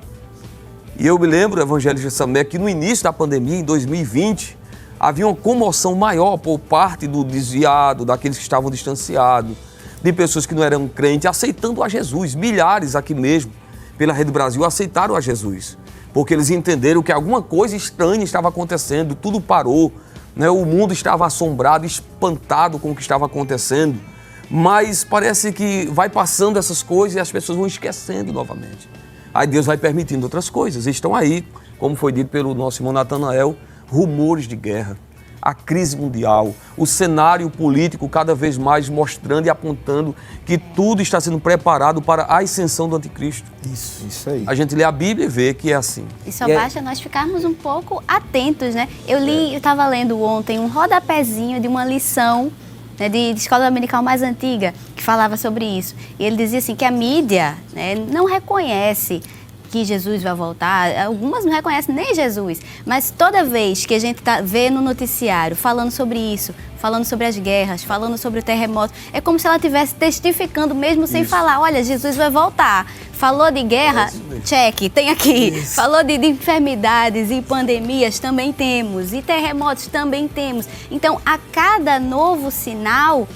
[SPEAKER 4] E eu me lembro, evangelista Samek, que no início da pandemia, em 2020, havia uma comoção maior por parte do desviado, daqueles que estavam distanciados, de pessoas que não eram crentes, aceitando a Jesus. Milhares aqui mesmo, pela Rede Brasil, aceitaram a Jesus, porque eles entenderam que alguma coisa estranha estava acontecendo, tudo parou, né? O mundo estava assombrado, espantado com o que estava acontecendo, mas parece que vai passando essas coisas e as pessoas vão esquecendo novamente. Aí Deus vai permitindo outras coisas. Estão aí, como foi dito pelo nosso irmão Natanael, rumores de guerra, a crise mundial, o cenário político cada vez mais mostrando e apontando que tudo está sendo preparado para a ascensão do anticristo.
[SPEAKER 2] Isso aí.
[SPEAKER 4] A gente lê a Bíblia e vê que é assim.
[SPEAKER 3] E só basta nós ficarmos um pouco atentos, né? Eu estava lendo ontem um rodapézinho de uma lição, né, de escola dominical mais antiga, que falava sobre isso. E ele dizia assim, que a mídia, né, não reconhece que Jesus vai voltar. Algumas não reconhecem nem Jesus, mas toda vez que a gente vê no noticiário falando sobre isso, falando sobre as guerras, falando sobre o terremoto, é como se ela estivesse testificando mesmo sem falar, olha, Jesus vai voltar. Falou de guerra, cheque, tem aqui. Isso. Falou de enfermidades e pandemias, também temos. E terremotos, também temos. Então, a cada novo sinal,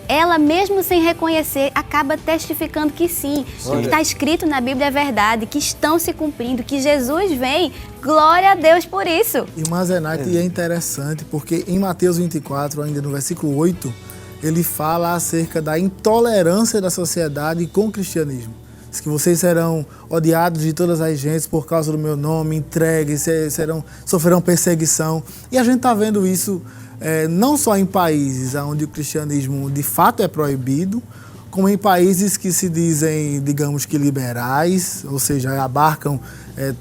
[SPEAKER 3] ela mesmo sem reconhecer, acaba testificando que sim, o que está escrito na Bíblia é verdade, que estão se cumprindo, que Jesus vem. Glória a Deus por isso.
[SPEAKER 5] E Mazenati é interessante porque em Mateus 24, ainda no versículo 8, ele fala acerca da intolerância da sociedade com o cristianismo. Diz que vocês serão odiados de todas as gentes por causa do meu nome, entregues, sofrerão perseguição. E a gente está vendo isso não só em países onde o cristianismo de fato é proibido, como em países que se dizem, digamos que liberais, ou seja, abarcam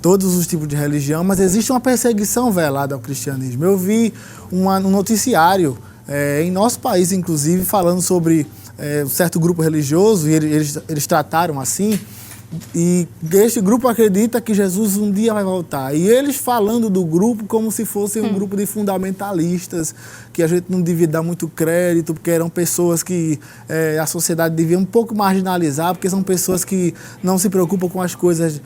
[SPEAKER 5] todos os tipos de religião, mas existe uma perseguição velada ao cristianismo. Eu vi um noticiário em nosso país, inclusive, falando sobre um certo grupo religioso, e eles trataram assim, e este grupo acredita que Jesus um dia vai voltar. E eles falando do grupo como se fosse um grupo de fundamentalistas, que a gente não devia dar muito crédito, porque eram pessoas que a sociedade devia um pouco marginalizar, porque são pessoas que não se preocupam com as coisas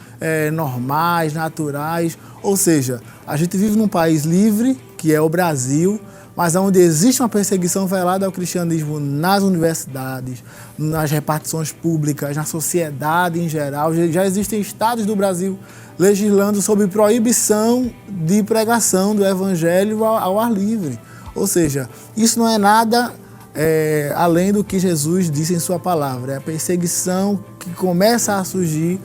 [SPEAKER 5] normais, naturais. Ou seja, a gente vive num país livre, que é o Brasil, mas onde existe uma perseguição velada ao cristianismo nas universidades, nas repartições públicas, na sociedade em geral. Já existem estados do Brasil legislando sobre proibição de pregação do evangelho ao ar livre. Ou seja, isso não é nada além do que Jesus disse em sua palavra. É a perseguição que começa a surgir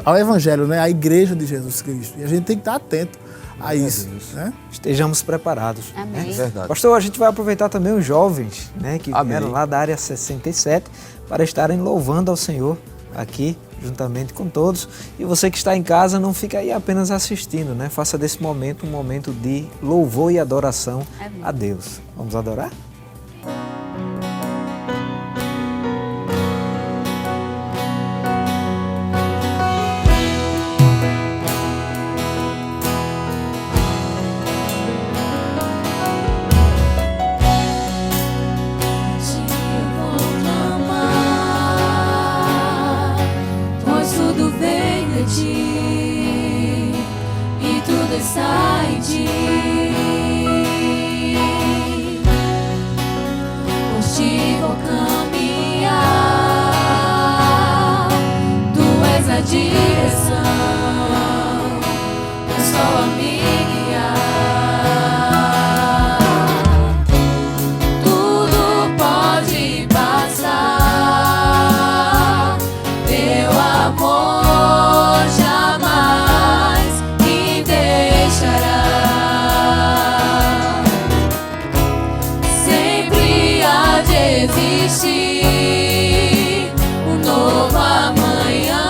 [SPEAKER 5] ao evangelho, né? À igreja de Jesus Cristo. E a gente tem que estar atento a isso, né?
[SPEAKER 2] Estejamos preparados.
[SPEAKER 3] Amém.
[SPEAKER 2] Né?
[SPEAKER 4] Verdade.
[SPEAKER 2] Pastor, a gente vai aproveitar também os jovens, né, que
[SPEAKER 4] Amém.
[SPEAKER 2] vieram lá da área 67 para estarem louvando ao Senhor aqui, juntamente com todos. E você que está em casa, não fica aí apenas assistindo, né? Faça desse momento um momento de louvor e adoração a Deus. Vamos adorar?
[SPEAKER 1] Sai de por ti vou caminhar, tu és a direção, eu sou a minha. Tudo pode passar, teu amor jamais me deixará. Sempre há de existir um novo amanhã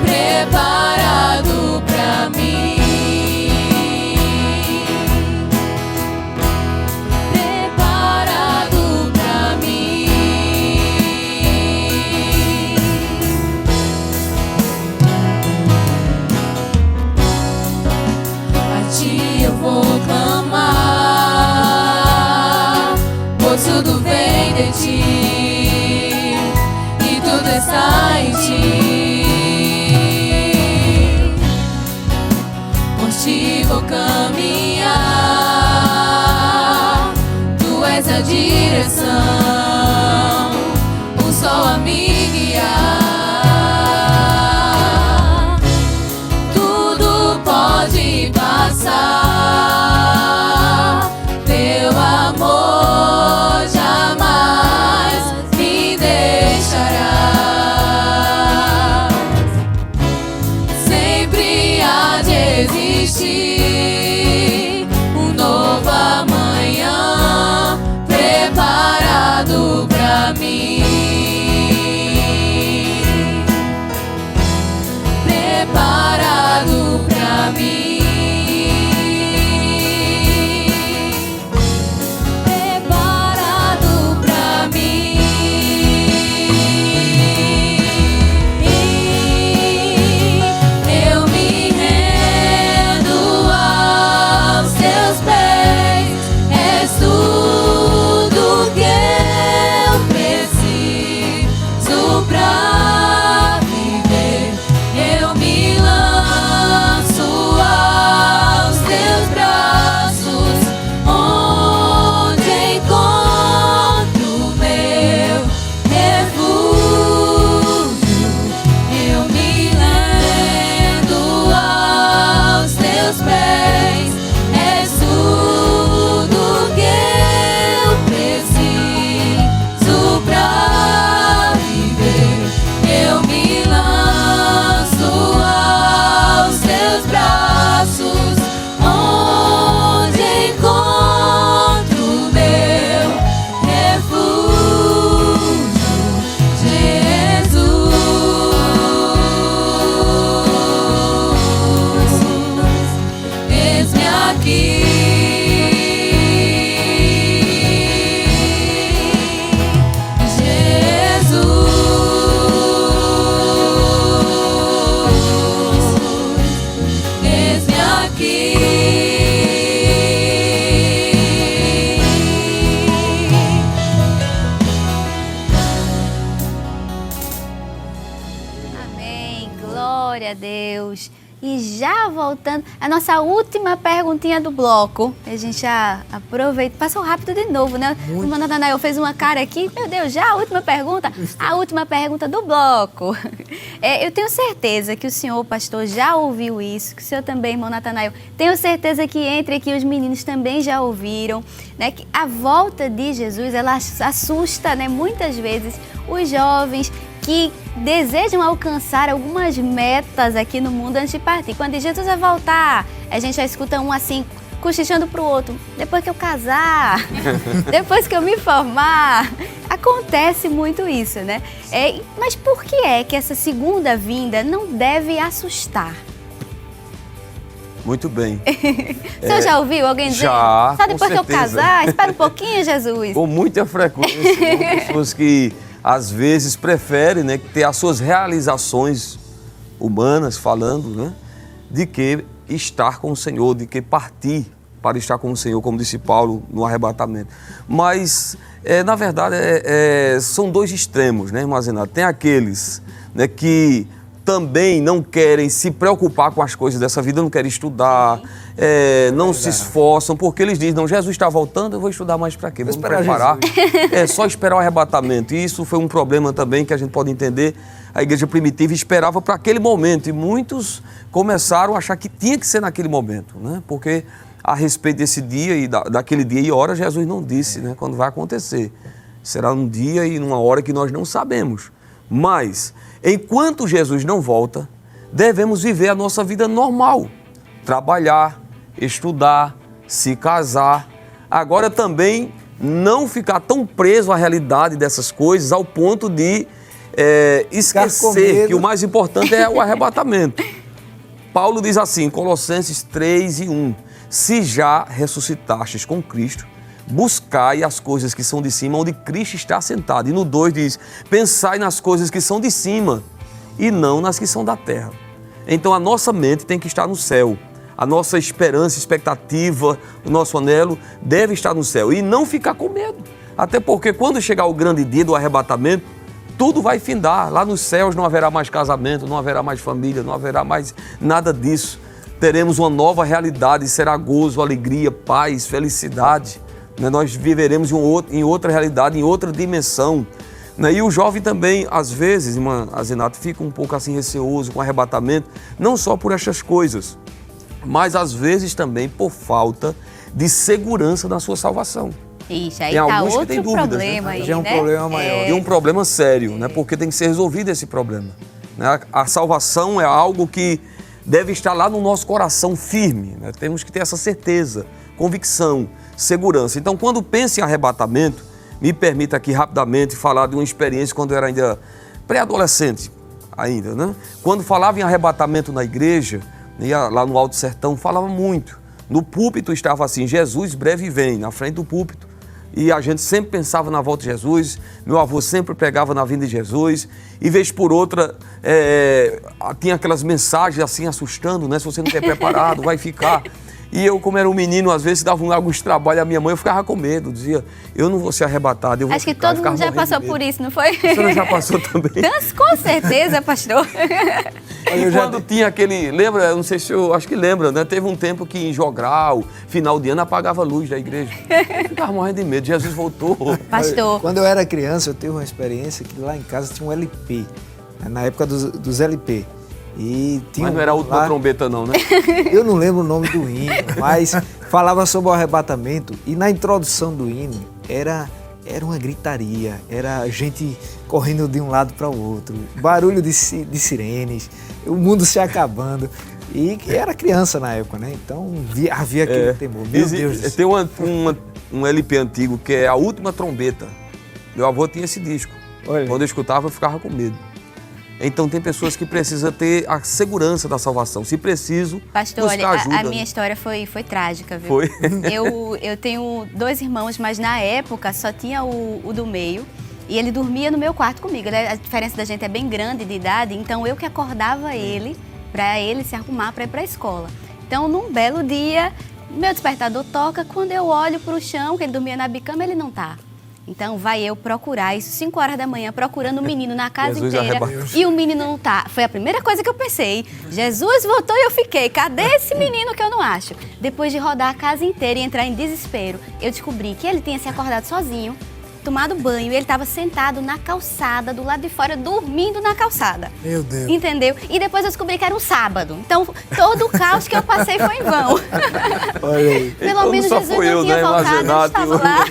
[SPEAKER 1] preparado pra mim, preparado pra mim. A ti eu vou clamar, pois tudo vem de ti e tudo está em ti. Por ti vou caminhar, tu és a direção, o sol a me guiar. Tudo pode passar, teu amor jamais me deixará. Sempre há de existir um novo amanhã preparado pra mim, preparado pra mim. Preparado pra mim. Eu me rendo aos teus pés, és tudo que eu preciso.
[SPEAKER 3] Glória a Deus. E já voltando, a nossa última perguntinha do bloco. A gente já aproveita, passou rápido de novo, né? O irmão Natanael fez uma cara aqui, meu Deus, já a última pergunta? A última pergunta do bloco. Eu tenho certeza que o senhor, pastor, já ouviu isso, que o senhor também, irmão Natanael, tenho certeza que entre aqui os meninos também já ouviram, né? Que a volta de Jesus, ela assusta, né, muitas vezes os jovens que desejam alcançar algumas metas aqui no mundo antes de partir. Quando diz Jesus vai voltar, a gente já escuta um assim, cochichando pro outro. Depois que eu casar, depois que eu me formar. Acontece muito isso, né? Mas por que é que essa segunda vinda não deve assustar?
[SPEAKER 4] Muito bem.
[SPEAKER 3] O senhor já ouviu alguém dizer?
[SPEAKER 4] Já,
[SPEAKER 3] Só depois que eu casar? Espera um pouquinho, Jesus.
[SPEAKER 4] Com muita frequência, tem pessoas que às vezes preferem, né, ter as suas realizações humanas, falando, né, de que estar com o Senhor, de que partir para estar com o Senhor, como disse Paulo no arrebatamento. Mas, na verdade, são dois extremos, né, irmão Zenato? Tem aqueles, né, que também não querem se preocupar com as coisas dessa vida, não querem estudar, não se esforçam, porque eles dizem, não, Jesus está voltando, eu vou estudar mais para quê? Vou me preparar. É só esperar o arrebatamento. E isso foi um problema também que a gente pode entender. A igreja primitiva esperava para aquele momento e muitos começaram a achar que tinha que ser naquele momento, né? Porque a respeito desse dia e daquele dia e hora, Jesus não disse, né, quando vai acontecer. Será um dia e numa hora que nós não sabemos. Mas, enquanto Jesus não volta, devemos viver a nossa vida normal. Trabalhar, estudar, se casar. Agora também não ficar tão preso à realidade dessas coisas ao ponto de esquecer que o mais importante é o arrebatamento. Paulo diz assim, Colossenses 3:1, se já ressuscitastes com Cristo, buscai as coisas que são de cima, onde Cristo está sentado. E no 2 diz, pensai nas coisas que são de cima e não nas que são da terra. Então a nossa mente tem que estar no céu. A nossa esperança, expectativa, o nosso anelo deve estar no céu. E não ficar com medo. Até porque quando chegar o grande dia do arrebatamento, tudo vai findar. Lá nos céus não haverá mais casamento, não haverá mais família, não haverá mais nada disso. Teremos uma nova realidade, será gozo, alegria, paz, felicidade. Nós viveremos em outra realidade, em outra dimensão. E o jovem também, às vezes, irmã Zenato, fica um pouco assim receoso com o arrebatamento, não só por estas coisas, mas às vezes também por falta de segurança na sua salvação.
[SPEAKER 3] Ixi, aí
[SPEAKER 4] tem
[SPEAKER 3] tá
[SPEAKER 4] alguns que
[SPEAKER 3] outro
[SPEAKER 4] têm dúvidas,
[SPEAKER 3] problema aí,
[SPEAKER 2] já é um problema maior.
[SPEAKER 4] E um problema sério, né? Porque tem que ser resolvido esse problema. A salvação é algo que deve estar lá no nosso coração firme, né? Temos que ter essa certeza, convicção, segurança. Então, quando penso em arrebatamento, me permita aqui rapidamente falar de uma experiência quando eu era ainda pré-adolescente, ainda, né? Quando falava em arrebatamento na igreja, ia lá no Alto Sertão, falava muito. No púlpito estava assim, Jesus breve vem, na frente do púlpito. E a gente sempre pensava na volta de Jesus, meu avô sempre pregava na vinda de Jesus, e vez por outra tinha aquelas mensagens assim assustando, né? Se você não estiver preparado, vai ficar. E eu, como era um menino, às vezes dava alguns trabalhos à minha mãe, eu ficava com medo, dizia, eu não vou ser arrebatado, eu vou
[SPEAKER 3] Acho que
[SPEAKER 4] ficar.
[SPEAKER 3] todo mundo já passou por isso, não foi?
[SPEAKER 4] A senhora já passou também.
[SPEAKER 3] Com certeza, pastor.
[SPEAKER 4] E quando tinha aquele, lembra, eu não sei se eu, acho que lembra, né? Teve um tempo que em Jogral, final de ano, apagava a luz da igreja. Eu ficava morrendo de medo, Jesus voltou.
[SPEAKER 3] Pastor.
[SPEAKER 2] Quando eu era criança, eu tive uma experiência que lá em casa tinha um LP, na época dos LP. E tinha
[SPEAKER 4] Mas não era a última
[SPEAKER 2] lá,
[SPEAKER 4] trombeta não, né?
[SPEAKER 2] Eu não lembro o nome do hino, mas falava sobre o arrebatamento e na introdução do hino era uma gritaria, era gente correndo de um lado para o outro, barulho de sirenes, o mundo se acabando. E era criança na época, né? Então havia aquele temor. Meu Deus do céu.
[SPEAKER 4] Tem um LP antigo que é A Última Trombeta. Meu avô tinha esse disco.
[SPEAKER 2] Olha.
[SPEAKER 4] Quando eu escutava, eu ficava com medo. Então tem pessoas que precisam ter a segurança da salvação. Se preciso,
[SPEAKER 3] pastor,
[SPEAKER 4] buscar
[SPEAKER 3] olha,
[SPEAKER 4] ajuda.
[SPEAKER 3] a minha história foi trágica, viu?
[SPEAKER 4] Foi?
[SPEAKER 3] Eu tenho 2 irmãos, mas na época só tinha o do meio. E ele dormia no meu quarto comigo. A diferença da gente é bem grande de idade, então eu que acordava ele para ele se arrumar para ir para a escola. Então, num belo dia, meu despertador toca, quando eu olho para o chão, que ele dormia na bicama, ele não tá. Então vai eu procurar isso, 5 horas da manhã, procurando o menino na casa
[SPEAKER 4] Jesus
[SPEAKER 3] inteira.
[SPEAKER 4] arrebatou.
[SPEAKER 3] E o menino não tá. Foi a primeira coisa que eu pensei. Jesus voltou e eu fiquei. Cadê esse menino que eu não acho? Depois de rodar a casa inteira e entrar em desespero, eu descobri que ele tinha se acordado sozinho, tomado banho, e ele estava sentado na calçada, do lado de fora, dormindo na calçada.
[SPEAKER 5] Meu Deus.
[SPEAKER 3] Entendeu? E depois eu descobri que era um sábado. Então, todo o caos que eu passei foi em vão.
[SPEAKER 2] Olha aí.
[SPEAKER 3] Pelo
[SPEAKER 4] Então,
[SPEAKER 3] menos
[SPEAKER 4] não só
[SPEAKER 3] Jesus
[SPEAKER 4] fui
[SPEAKER 3] não
[SPEAKER 4] eu,
[SPEAKER 3] tinha
[SPEAKER 4] né,
[SPEAKER 3] voltado, eu
[SPEAKER 4] Imaginado,
[SPEAKER 3] estava lá.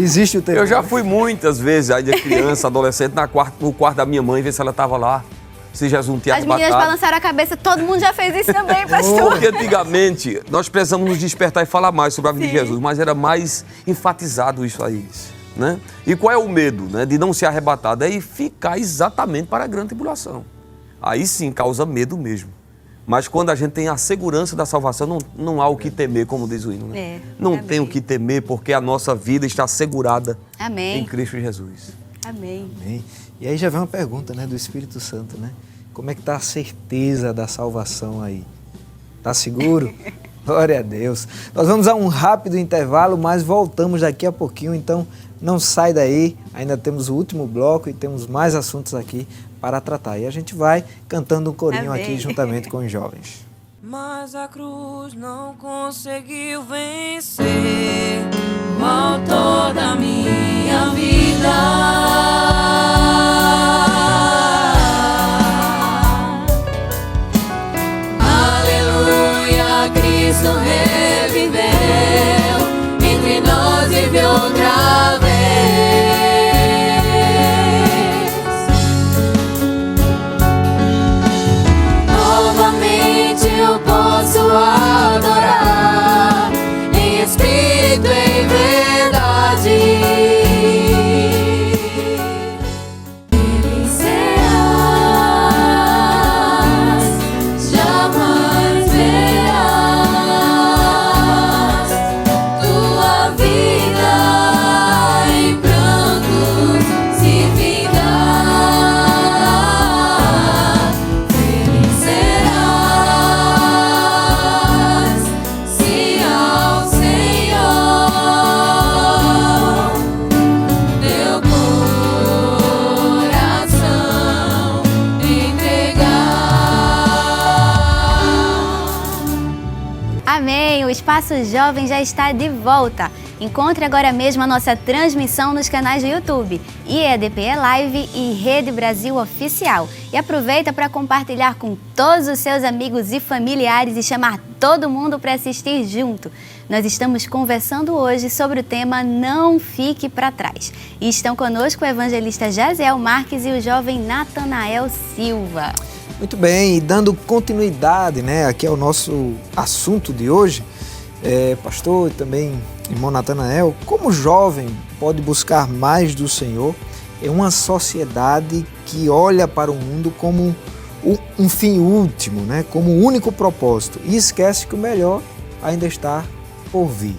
[SPEAKER 2] Existe o tempo.
[SPEAKER 4] Eu já fui muitas vezes, ainda criança, adolescente, no quarto da minha mãe, ver se ela estava lá. Se Jesus não tinha
[SPEAKER 3] As meninas
[SPEAKER 4] arrebatado.
[SPEAKER 3] balançaram a cabeça, todo mundo já fez isso também, pastor.
[SPEAKER 4] Porque antigamente nós precisamos nos despertar e falar mais sobre a vida de Jesus, mas era mais enfatizado isso aí, né? E qual é o medo, né, de não ser arrebatado? É ir ficar exatamente para a grande tribulação. Aí sim causa medo mesmo. Mas quando a gente tem a segurança da salvação, não há o que temer, como diz o hino, né?
[SPEAKER 3] É,
[SPEAKER 4] não
[SPEAKER 3] amém.
[SPEAKER 4] tem o que temer, porque a nossa vida está assegurada
[SPEAKER 3] Amém.
[SPEAKER 4] em Cristo Jesus.
[SPEAKER 3] Amém.
[SPEAKER 2] Amém. E aí já vem uma pergunta, né, do Espírito Santo, né? Como é que está a certeza da salvação aí? Tá seguro? Glória a Deus. Nós vamos a um rápido intervalo, mas voltamos daqui a pouquinho, então não sai daí. Ainda temos o último bloco e temos mais assuntos aqui para tratar. E a gente vai cantando um corinho
[SPEAKER 3] Amém.
[SPEAKER 2] aqui juntamente com os jovens.
[SPEAKER 1] Mas a cruz não conseguiu vencer o autor da minha vida. Aleluia, Cristo reviveu, entre nós vive outra vez. Novamente eu posso adorar em espírito e em verdade. Feliz serás, jamais verás tua vida em pranto se vingar. Feliz serás se ao Senhor teu coração entregar.
[SPEAKER 3] Amém! O Espaço Jovem já está de volta. Encontre agora mesmo a nossa transmissão nos canais do YouTube, IEDPE Live e Rede Brasil Oficial. E aproveita para compartilhar com todos os seus amigos e familiares e chamar todo mundo para assistir junto. Nós estamos conversando hoje sobre o tema Não Fique para Trás. E estão conosco o evangelista Jaziel Marques e o jovem Natanael Silva.
[SPEAKER 2] Muito bem, e dando continuidade, né, aqui ao nosso assunto de hoje, pastor e também irmão Natanael, como jovem pode buscar mais do Senhor em uma sociedade que olha para o mundo como um fim último, né, como um único propósito, e esquece que o melhor ainda está por vir?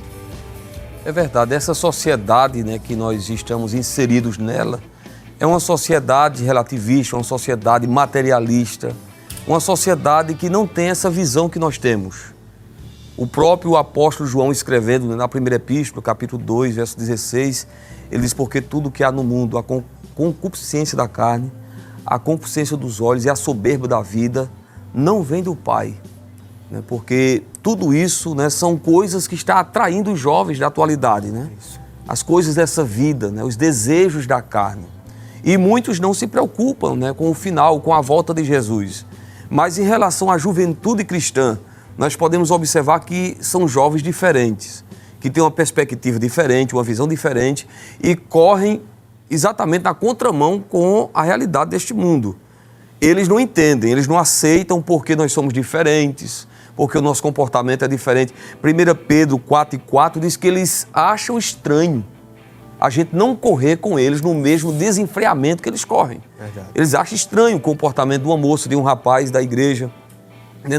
[SPEAKER 4] É verdade, essa sociedade, né, que nós estamos inseridos nela é uma sociedade relativista, uma sociedade materialista, uma sociedade que não tem essa visão que nós temos. O próprio apóstolo João escrevendo na primeira epístola, capítulo 2, verso 16, ele diz: porque tudo que há no mundo, a concupiscência da carne, a concupiscência dos olhos e a soberba da vida, não vem do Pai. Né? Porque tudo isso, né, são coisas que estão atraindo os jovens da atualidade. Né? As coisas dessa vida, né, os desejos da carne. E muitos não se preocupam, né, com o final, com a volta de Jesus. Mas em relação à juventude cristã, nós podemos observar que são jovens diferentes, que têm uma perspectiva diferente, uma visão diferente e correm exatamente na contramão com a realidade deste mundo. Eles não entendem, eles não aceitam porque nós somos diferentes, porque o nosso comportamento é diferente. 1 Pedro 4:4 diz que eles acham estranho a gente não correr com eles no mesmo desenfreamento que eles correm.
[SPEAKER 2] Verdade.
[SPEAKER 4] Eles acham estranho o comportamento de uma moça, de um rapaz da igreja.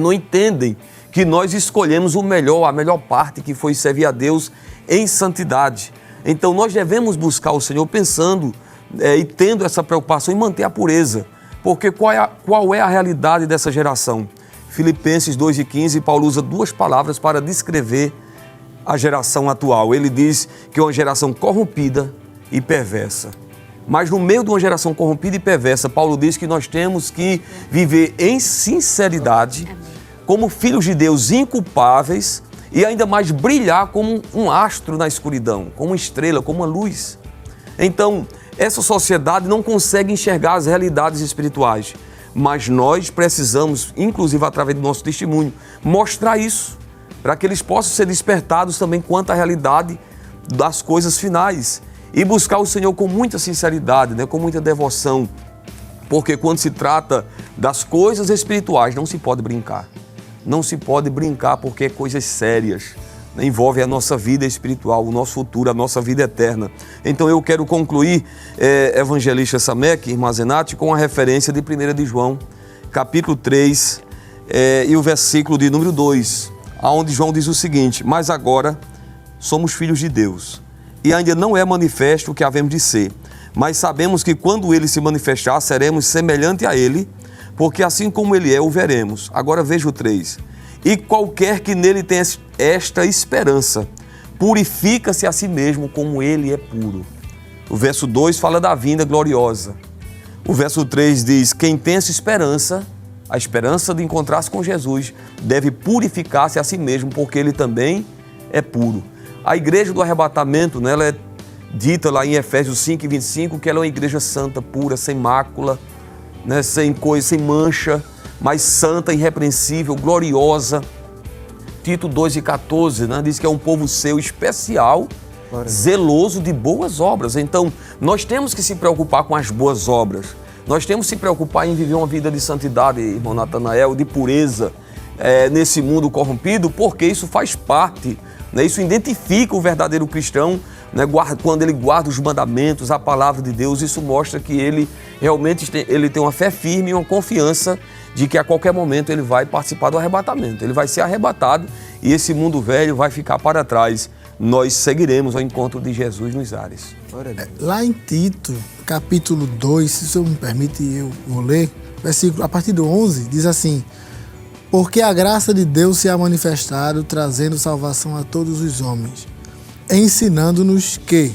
[SPEAKER 4] Não entendem que nós escolhemos o melhor, a melhor parte, que foi servir a Deus em santidade. Então nós devemos buscar o Senhor pensando e tendo essa preocupação em manter a pureza. Porque qual é a realidade dessa geração? Filipenses 2:15, Paulo usa duas palavras para descrever a geração atual. Ele diz que é uma geração corrompida, e perversa. Mas no meio de uma geração corrompida e perversa, Paulo diz que nós temos que viver em sinceridade, como filhos de Deus inculpáveis e ainda mais brilhar como um astro na escuridão, como uma estrela, como uma luz. Então, essa sociedade não consegue enxergar as realidades espirituais, mas nós precisamos, inclusive através do nosso testemunho, mostrar isso, para que eles possam ser despertados também quanto à realidade das coisas finais e buscar o Senhor com muita sinceridade, né, com muita devoção, porque quando se trata das coisas espirituais não se pode brincar. Não se pode brincar porque é coisas sérias, né? Envolve a nossa vida espiritual, o nosso futuro, a nossa vida eterna. Então eu quero concluir, evangelista Samek, irmã Zenate, com a referência de 1 de João, capítulo 3, e o versículo de número 2, onde João diz o seguinte: mas agora somos filhos de Deus, e ainda não é manifesto o que havemos de ser, mas sabemos que quando Ele se manifestar, seremos semelhante a Ele, porque assim como Ele é, o veremos. Agora veja o 3. E qualquer que nele tenha esta esperança, purifica-se a si mesmo como Ele é puro. O verso 2 fala da vinda gloriosa. O verso 3 diz: quem tem essa esperança, a esperança de encontrar-se com Jesus, deve purificar-se a si mesmo, porque Ele também é puro. A igreja do arrebatamento, né, ela é dita lá em Efésios 5:25, que ela é uma igreja santa, pura, sem mácula, né, sem coisa, sem mancha, mas santa, irrepreensível, gloriosa. Tito 2:14, né, diz que é um povo seu especial, zeloso de boas obras. Então, nós temos que se preocupar com as boas obras. Nós temos que se preocupar em viver uma vida de santidade, irmão Natanael, de pureza nesse mundo corrompido, porque isso faz parte, né, isso identifica o verdadeiro cristão, né, quando ele guarda os mandamentos, a palavra de Deus. Isso mostra que ele realmente tem uma fé firme e uma confiança de que a qualquer momento ele vai participar do arrebatamento. Ele vai ser arrebatado e esse mundo velho vai ficar para trás. Nós seguiremos ao encontro de Jesus nos ares.
[SPEAKER 5] Lá em Tito, capítulo 2, se o senhor me permite, eu vou ler, versículo, a partir do 11, diz assim: porque a graça de Deus se ha manifestado, trazendo salvação a todos os homens, ensinando-nos que,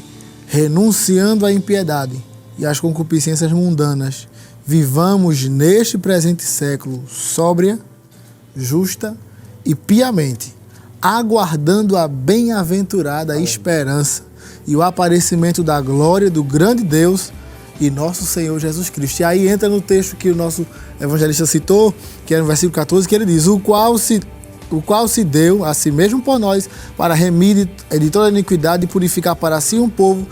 [SPEAKER 5] renunciando à impiedade e às concupiscências mundanas, vivamos neste presente século sóbria, justa e piamente, aguardando a bem-aventurada esperança e o aparecimento da glória do grande Deus e nosso Senhor Jesus Cristo. E aí entra no texto que o nosso evangelista citou, que é no versículo 14, que ele diz: o qual se deu a si mesmo por nós, para remir de toda iniquidade e purificar para si um povo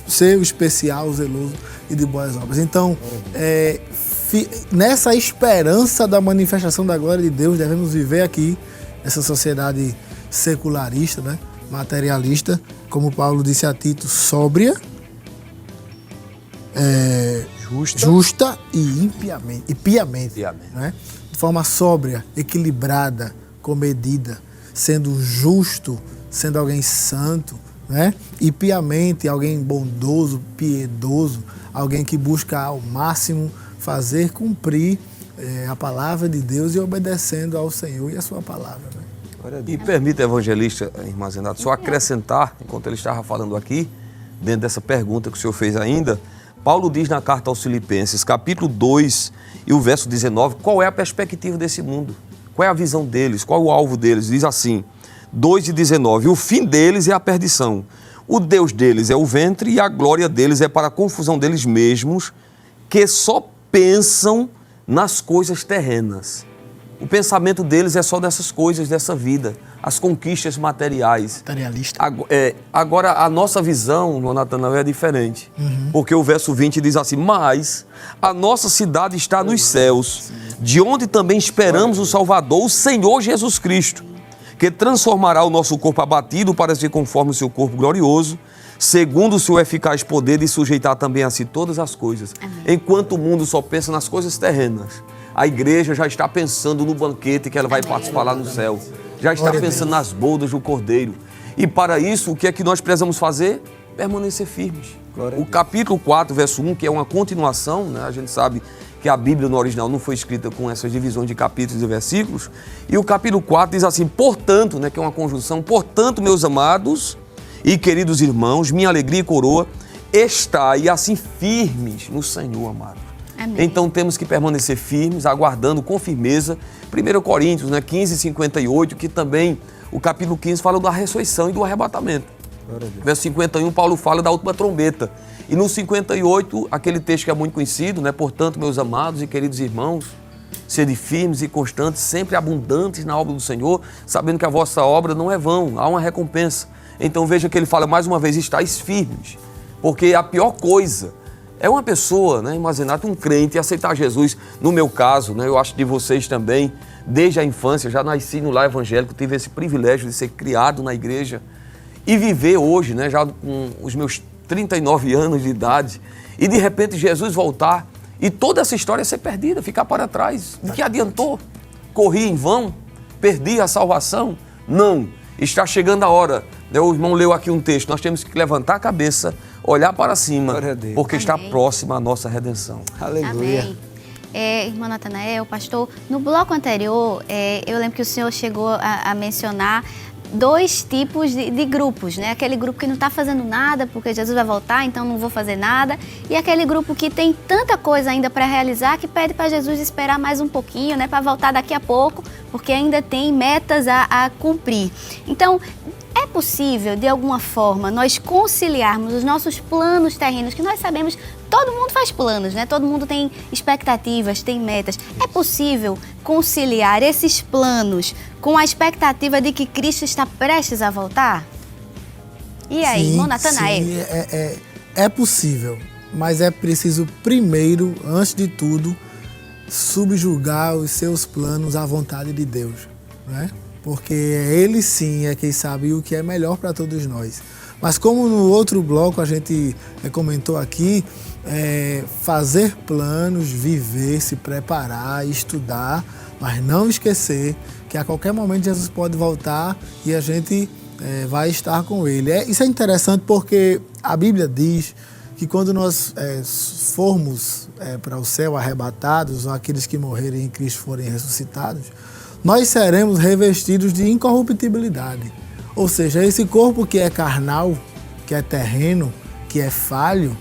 [SPEAKER 5] seu especial, zeloso e de boas obras. Então, nessa esperança da manifestação da glória de Deus, devemos viver aqui, essa sociedade secularista, né, materialista, como Paulo disse a Tito, sóbria, justa e piamente. Né? De forma sóbria, equilibrada, comedida, sendo justo, sendo alguém santo, né? E piamente, alguém bondoso, piedoso, alguém que busca ao máximo fazer cumprir a palavra de Deus e obedecendo ao Senhor e a sua palavra. Né?
[SPEAKER 4] E permita, evangelista, irmã Zenate, só acrescentar, enquanto ele estava falando aqui, dentro dessa pergunta que o senhor fez ainda, Paulo diz na carta aos Filipenses, capítulo 2 e o verso 19, qual é a perspectiva desse mundo? Qual é a visão deles? Qual é o alvo deles? Diz assim, 2:19, o fim deles é a perdição, o Deus deles é o ventre e a glória deles é para a confusão deles mesmos, que só pensam nas coisas terrenas. O pensamento deles é só dessas coisas, dessa vida, as conquistas materiais.
[SPEAKER 5] Materialista.
[SPEAKER 4] Agora, a nossa visão, Natanael, é diferente. Porque o verso 20 diz assim, mas a nossa cidade está nos céus, de onde também esperamos o Salvador, o Senhor Jesus Cristo, que transformará o nosso corpo abatido para ser conforme o seu corpo glorioso, segundo o seu eficaz poder de sujeitar também a si todas as coisas. Amém. Enquanto o mundo só pensa nas coisas terrenas, a igreja já está pensando no banquete que ela vai participar lá no céu. Já está pensando nas bodas do Cordeiro. E para isso, o que é que nós precisamos fazer? Permanecer firmes. O capítulo 4, verso 1, que é uma continuação, né? A gente sabe que a Bíblia no original não foi escrita com essas divisões de capítulos e versículos. E o capítulo 4 diz assim, portanto, né, que é uma conjunção, portanto, meus amados e queridos irmãos, minha alegria e coroa, estai assim firmes no Senhor, amado.
[SPEAKER 3] Amém.
[SPEAKER 4] Então temos que permanecer firmes, aguardando com firmeza. 1 Coríntios 15, 58, que também o capítulo 15 fala da ressurreição e do arrebatamento. Verso 51, Paulo fala da última trombeta. E no 58, aquele texto que é muito conhecido, né? Portanto, meus amados e queridos irmãos, sede firmes e constantes, sempre abundantes na obra do Senhor, sabendo que a vossa obra não é vão, há uma recompensa. Então veja que ele fala mais uma vez, estáis firmes, porque a pior coisa é uma pessoa, né, Mazenato, um crente, aceitar Jesus. No meu caso, né, eu acho de vocês também, desde a infância, já nasci no lar evangélico, tive esse privilégio de ser criado na igreja e viver hoje, né, já com os meus 39 anos de idade, e de repente Jesus voltar e toda essa história ser perdida, ficar para trás. De que adiantou? Corri em vão? Perdi a salvação? Não. Está chegando a hora. O irmão leu aqui um texto. Nós temos que levantar a cabeça, olhar para cima, porque está próxima a nossa redenção.
[SPEAKER 2] Aleluia.
[SPEAKER 3] Amém. Irmão Natanael, pastor, no bloco anterior, eu lembro que o senhor chegou a mencionar 2 tipos de grupos, né? Aquele grupo que não está fazendo nada porque Jesus vai voltar, então não vou fazer nada. E aquele grupo que tem tanta coisa ainda para realizar que pede para Jesus esperar mais um pouquinho, né? Para voltar daqui a pouco, porque ainda tem metas a cumprir. Então, é possível, de alguma forma, nós conciliarmos os nossos planos terrenos, que nós sabemos, todo mundo faz planos, né? Todo mundo tem expectativas, tem metas. É possível conciliar esses planos com a expectativa de que Cristo está prestes a voltar? E aí, irmão Natanael?
[SPEAKER 5] Sim, é possível, mas é preciso primeiro, antes de tudo, subjugar os seus planos à vontade de Deus, né? Porque Ele sim é quem sabe o que é melhor para todos nós. Mas como no outro bloco a gente comentou aqui, fazer planos, viver, se preparar, estudar, mas não esquecer que a qualquer momento Jesus pode voltar e a gente vai estar com Ele. Isso é interessante porque a Bíblia diz que quando nós formos para o céu arrebatados, ou aqueles que morrerem em Cristo forem ressuscitados, nós seremos revestidos de incorruptibilidade. Ou seja, esse corpo que é carnal, que é terreno, que é falho,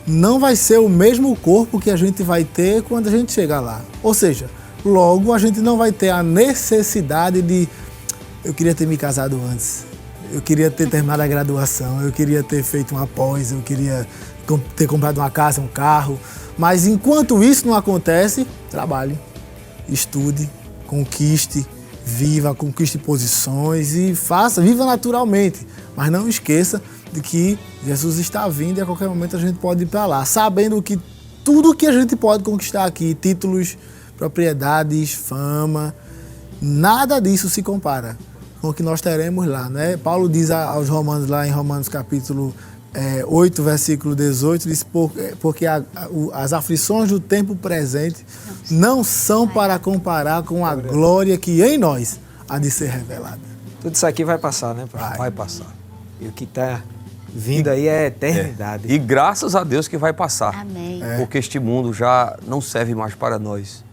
[SPEAKER 5] não vai ser o mesmo corpo que a gente vai ter quando a gente chegar lá. Ou seja, logo a gente não vai ter a necessidade de... Eu queria ter me casado antes, eu queria ter terminado a graduação, eu queria ter feito uma pós, eu queria ter comprado uma casa, um carro. Mas enquanto isso não acontece, trabalhe, estude, conquiste, conquiste posições e viva naturalmente. Mas não esqueça de que Jesus está vindo e a qualquer momento a gente pode ir para lá, sabendo que tudo que a gente pode conquistar aqui, títulos, propriedades, fama, nada disso se compara com o que nós teremos lá, né? Paulo diz aos Romanos, lá em Romanos capítulo 8, versículo 18, diz, porque as aflições do tempo presente não são para comparar com a glória que em nós há de ser revelada.
[SPEAKER 2] Tudo isso aqui vai passar, né, pastor?
[SPEAKER 4] Vai passar.
[SPEAKER 2] E o que está vindo aí é a eternidade.
[SPEAKER 4] E graças a Deus que vai passar.
[SPEAKER 3] Amém.
[SPEAKER 4] Porque este mundo já não serve mais para nós.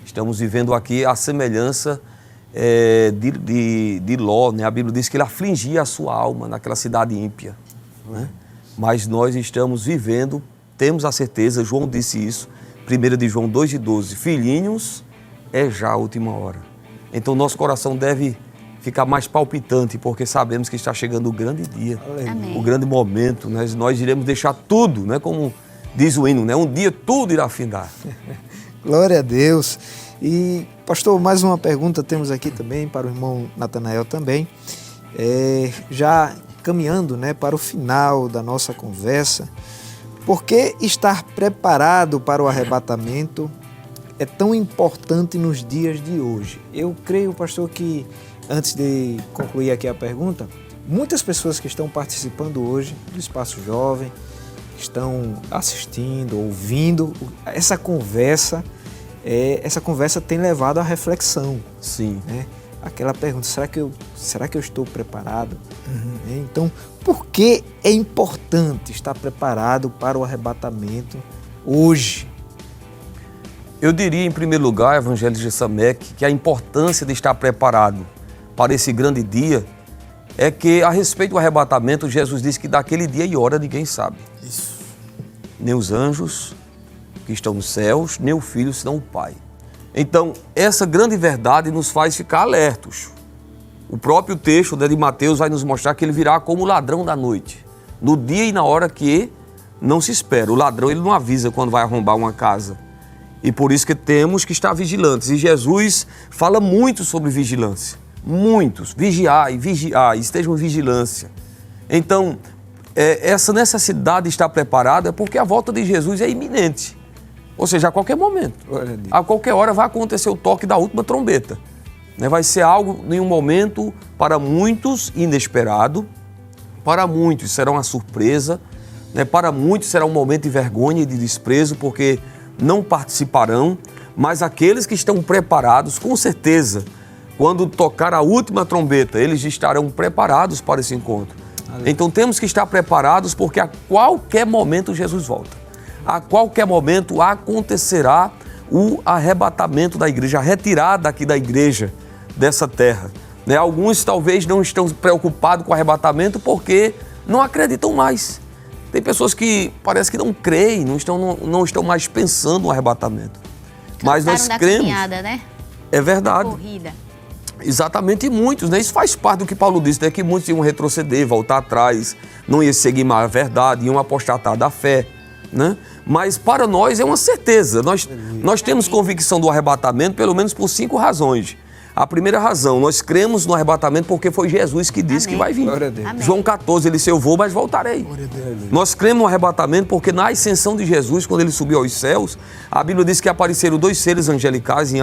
[SPEAKER 4] Estamos vivendo aqui a semelhança de Ló, né? A Bíblia diz que ele afligia a sua alma naquela cidade ímpia, né? Mas nós estamos vivendo, temos a certeza, João disse isso, 1 de João 2:12, filhinhos, é já a última hora. Então nosso coração deve ficar mais palpitante, porque sabemos que está chegando o grande dia,
[SPEAKER 3] Amém.
[SPEAKER 4] o grande momento, né? Nós iremos deixar tudo, né? Como diz o hino, né? Um dia tudo irá findar.
[SPEAKER 2] Glória a Deus. E, pastor, mais uma pergunta temos aqui também para o irmão Natanael também. Já caminhando, né, para o final da nossa conversa, por que estar preparado para o arrebatamento é tão importante nos dias de hoje? Eu creio, pastor, que antes de concluir aqui a pergunta, muitas pessoas que estão participando hoje do Espaço Jovem, estão assistindo, ouvindo essa conversa tem levado à reflexão.
[SPEAKER 4] Sim.
[SPEAKER 2] Né? Aquela pergunta, será que eu estou preparado? Então, por que é importante estar preparado para o arrebatamento hoje?
[SPEAKER 4] Eu diria, em primeiro lugar, evangelista Samek, que a importância de estar preparado para esse grande dia é que, a respeito do arrebatamento, Jesus disse que daquele dia e hora ninguém sabe.
[SPEAKER 5] Isso.
[SPEAKER 4] nem os anjos que estão nos céus, nem o Filho, senão o Pai. Então, essa grande verdade nos faz ficar alertos. O próprio texto de Mateus vai nos mostrar que ele virá como ladrão da noite, no dia e na hora que não se espera. O ladrão, ele não avisa quando vai arrombar uma casa. E por isso que temos que estar vigilantes. E Jesus fala muito sobre vigilância. Muitos. Vigiai, estejam em vigilância. Então, essa necessidade de estar preparado é porque a volta de Jesus é iminente. Ou seja, a qualquer momento. A qualquer hora vai acontecer o toque da última trombeta. Vai ser algo, em um momento, para muitos, inesperado. Para muitos será uma surpresa. Para muitos será um momento de vergonha e de desprezo, porque não participarão. Mas aqueles que estão preparados, com certeza, quando tocar a última trombeta, eles estarão preparados para esse encontro. Então temos que estar preparados, porque a qualquer momento Jesus volta. A qualquer momento acontecerá o arrebatamento da igreja, a retirada aqui da igreja, dessa terra. Alguns talvez não estão preocupados com o arrebatamento porque não acreditam mais. Tem pessoas que parece que não creem, não estão mais pensando no arrebatamento. Mas nós cremos.
[SPEAKER 3] Caminhada, né?
[SPEAKER 4] É verdade.
[SPEAKER 3] Corrida.
[SPEAKER 4] Exatamente, e muitos, Isso faz parte do que Paulo disse, que muitos iam retroceder, voltar atrás, não iam seguir mais a verdade, iam apostatar da fé. Mas para nós é uma certeza. Nós temos convicção do arrebatamento pelo menos por 5 razões. A primeira razão, nós cremos no arrebatamento porque foi Jesus que disse que vai vir. João 14, ele disse, eu vou, mas voltarei. Nós cremos no arrebatamento porque na ascensão de Jesus, quando ele subiu aos céus, a Bíblia diz que apareceram 2 seres angelicais em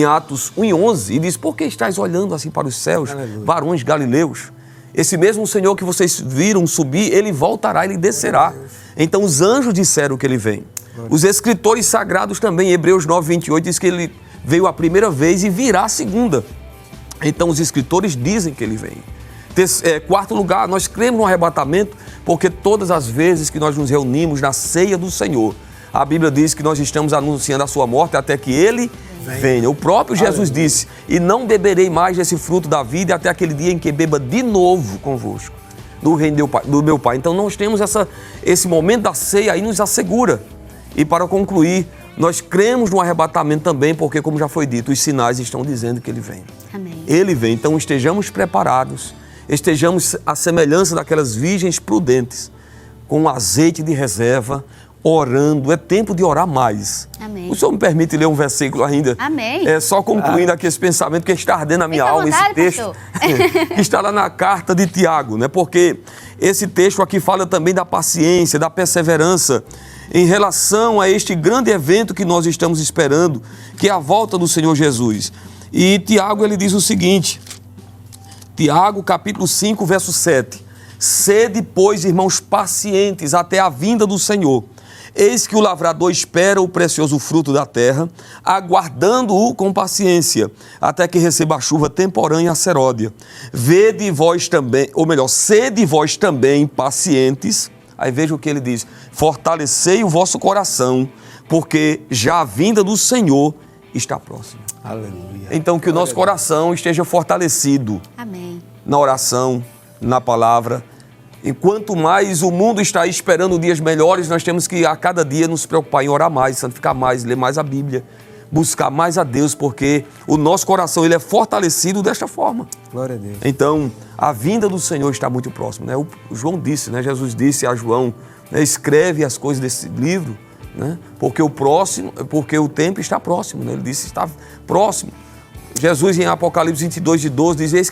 [SPEAKER 4] Atos 1:11, e diz, por que estáis olhando assim para os céus, varões galileus? Esse mesmo Senhor que vocês viram subir, ele voltará, ele descerá. Então os anjos disseram que ele vem. Os escritores sagrados também, Hebreus 9:28, diz que ele veio a primeira vez e virá a segunda. Então os escritores dizem que ele vem. Quarto lugar, nós cremos no arrebatamento porque todas as vezes que nós nos reunimos na ceia do Senhor, a Bíblia diz que nós estamos anunciando a sua morte até que ele venha. O próprio Jesus disse, e não beberei mais desse fruto da vida até aquele dia em que beba de novo convosco no reino do meu Pai. Então nós temos esse momento da ceia aí nos assegura. E para concluir, nós cremos no arrebatamento também, porque, como já foi dito, os sinais estão dizendo que ele vem.
[SPEAKER 3] Amém.
[SPEAKER 4] Ele vem, então estejamos preparados, estejamos à semelhança daquelas virgens prudentes, com azeite de reserva, orando. É tempo de orar mais.
[SPEAKER 3] Amém.
[SPEAKER 4] O senhor me permite ler um versículo ainda?
[SPEAKER 3] Amém.
[SPEAKER 4] Só concluindo aqui esse pensamento, que está ardendo na minha
[SPEAKER 3] Fica à
[SPEAKER 4] alma,
[SPEAKER 3] vontade,
[SPEAKER 4] esse texto, que está lá na carta de Tiago, porque esse texto aqui fala também da paciência, da perseverança, em relação a este grande evento que nós estamos esperando, que é a volta do Senhor Jesus. E Tiago, ele diz o seguinte, Tiago, capítulo 5, verso 7, sede, pois, irmãos, pacientes até a vinda do Senhor. Eis que o lavrador espera o precioso fruto da terra, aguardando-o com paciência, até que receba a chuva temporânea e a seródia. Vede vós também, ou melhor, sede vós também pacientes. Aí veja o que ele diz, fortalecei o vosso coração, porque já a vinda do Senhor está próxima.
[SPEAKER 2] Aleluia.
[SPEAKER 4] Então que o nosso coração esteja fortalecido.
[SPEAKER 3] Amém.
[SPEAKER 4] Na oração, na palavra. Enquanto mais o mundo está esperando dias melhores, nós temos que a cada dia nos preocupar em orar mais, santificar mais, ler mais a Bíblia, buscar mais a Deus, porque o nosso coração ele é fortalecido desta forma.
[SPEAKER 2] Glória a Deus.
[SPEAKER 4] Então, a vinda do Senhor está muito próximo. O João disse, Jesus disse a João, escreve as coisas desse livro, porque o tempo está próximo. Ele disse, está próximo. Jesus, em Apocalipse 22:12, diz, eis